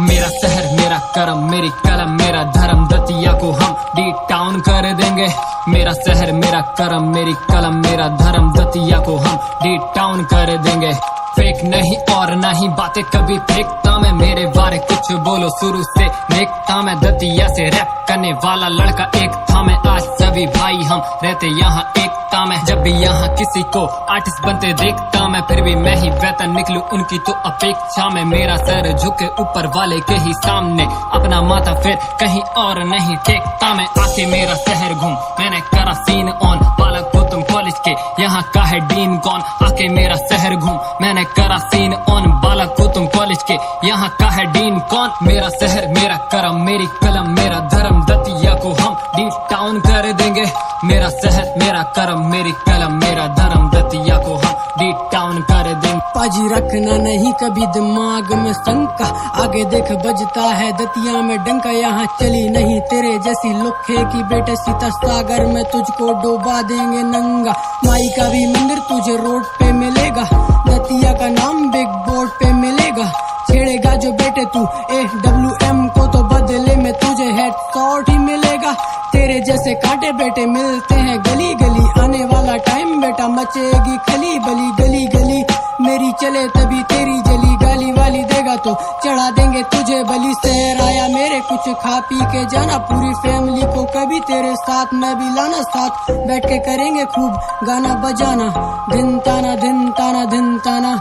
मेरा शहर मेरा करम, मेरी कलम मेरा धर्म, दतिया को हम डीप टाउन कर देंगे। मेरा शहर मेरा करम, मेरी कलम मेरा धर्म, दतिया को हम डीप टाउन कर देंगे। फेक नहीं और ना ही बातें कभी फेंकता मैं, मेरे बारे कुछ बोलो शुरू से देखता मैं। दतिया से रैप करने वाला लड़का एक था मैं, आज सभी भाई हम रहते यहाँ एकता में। जब भी यहाँ किसी को आर्टिस्ट बनते देखता मैं, फिर भी मैं ही बेहतर निकलूं उनकी तो अपेक्षा में। मेरा सर झुके ऊपर वाले के ही सामने, अपना माथा फिर कहीं और नहीं टेकता मैं। आके मेरा शहर घूम मैंने करा सीन ऑन, बालक को तुम कॉलेज के यहाँ का है डीन कौन। आके मेरा शहर घूम मैंने करा सीन ऑन, बालक को तुम कॉलेज के यहाँ का है डीन कौन। मेरा शहर मेरा करम, मेरी कलम मेरा धर्म, दतिया को हम डीप टाउन कर देंगे। मेरा शहर मेरा करम, मेरी कलम मेरा धर्म, दतिया को हम डीप टाउन कर देंगे। पाजी रखना नहीं कभी दिमाग में शंका, आगे देख बजता है दतिया में डंका। यहाँ चली नहीं तेरे जैसी लुखे की बेटे, सीता सागर में तुझको डुबा देंगे नंगा। माई का भी मंदिर तुझे रोड पे मिलेगा, दतिया का नाम बिग बोर्ड पे मिलेगा। छेड़ेगा जो बेटे तू AWM को तो बदले में तुझे हेडशॉट ही मिलेगा। तेरे जैसे कांटे बेटे मिलते हैं गली गली, आने वाला टाइम बेटा मचेगी खली बली। गली गली मेरी चले तभी तेरी जली, गाली वाली देगा तो चढ़ा देंगे तुझे बलि। शहर आया मेरे कुछ खा पी के जाना, पूरी फैमिली को कभी तेरे साथ मैं भी लाना। साथ बैठ के करेंगे खूब गाना बजाना, दिन ताना दिन ताना दिन ताना।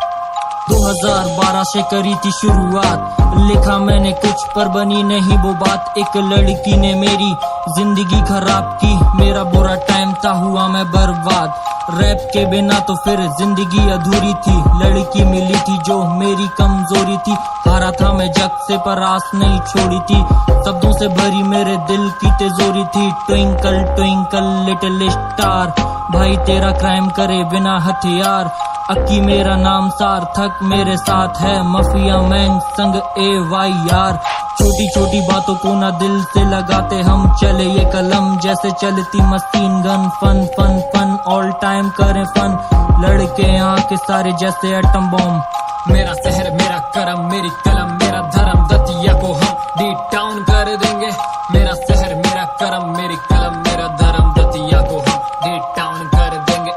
2012 से करी थी शुरुआत, लिखा मैंने कुछ पर बनी नहीं वो बात। एक लड़की ने मेरी जिंदगी खराब की, मेरा बुरा टाइम था हुआ मैं बर्बाद। रैप के बिना तो फिर जिंदगी अधूरी थी, लड़की मिली थी जो मेरी कमजोरी थी। हारा था मैं जग से पर आस नहीं छोड़ी थी, शब्दों से भरी मेरे दिल की तिजोरी थी। ट्विंकल ट्विंकल लिटिल स्टार, भाई तेरा क्राइम करे बिना हथियार। अक्की मेरा नाम सार्थक मेरे साथ है, माफिया मैन संग AYR। छोटी छोटी बातों को ना दिल से लगाते हम, चले ये कलम जैसे चलती machine gun. Fun fun fun all time करें फन, लड़के यहाँ के सारे जैसे एटम बॉम्ब। मेरा शहर मेरा करम मेरी कलम मेरा धर्म, दतिया को हम डीप टाउन कर देंगे। मेरा शहर मेरा करम मेरी कलम मेरा धर्म, दतिया को हम डीप टाउन कर देंगे।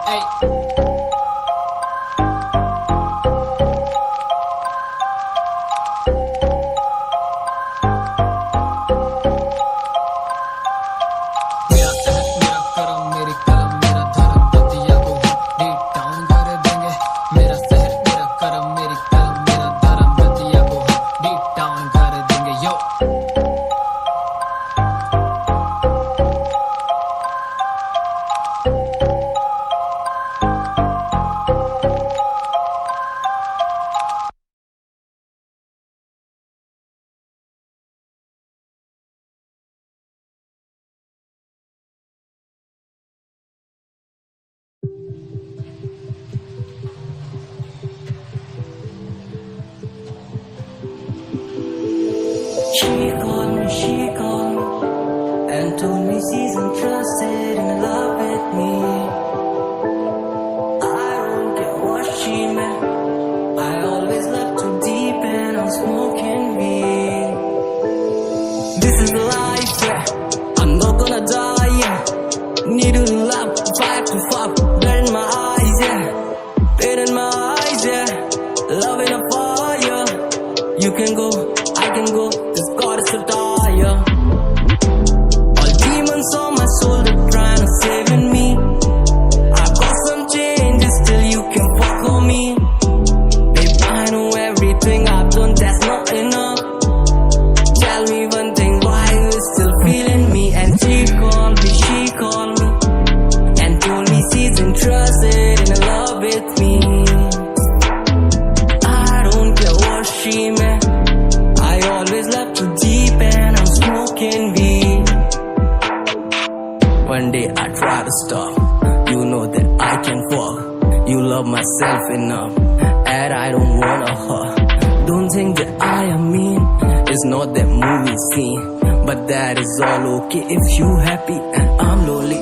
She called me, and told me she's interested in love with me. I don't care what she meant, I always love too deep and I'm smoking weed. This is life, yeah, I'm not gonna die, yeah. Need to love, fight to fuck, blood in my eyes, yeah. Pain in my eyes, yeah. Love in a fire, you can go, I can go. This God is so tired. All demons on my soul, they're trying to save me. I've got some changes, still you can fuck on me. Babe, I know everything I've done, that's not enough. Tell me one thing, why you still feeling me? And she called me, and told me she's interested in love with me. I don't care what she meant, I always left too deep and I'm smoking weed. One day I try to stop, you know that I can fuck. You love myself enough, and I don't wanna hurt. Don't think that I am mean, it's not that movie scene, but that is all okay if you happy and I'm lonely.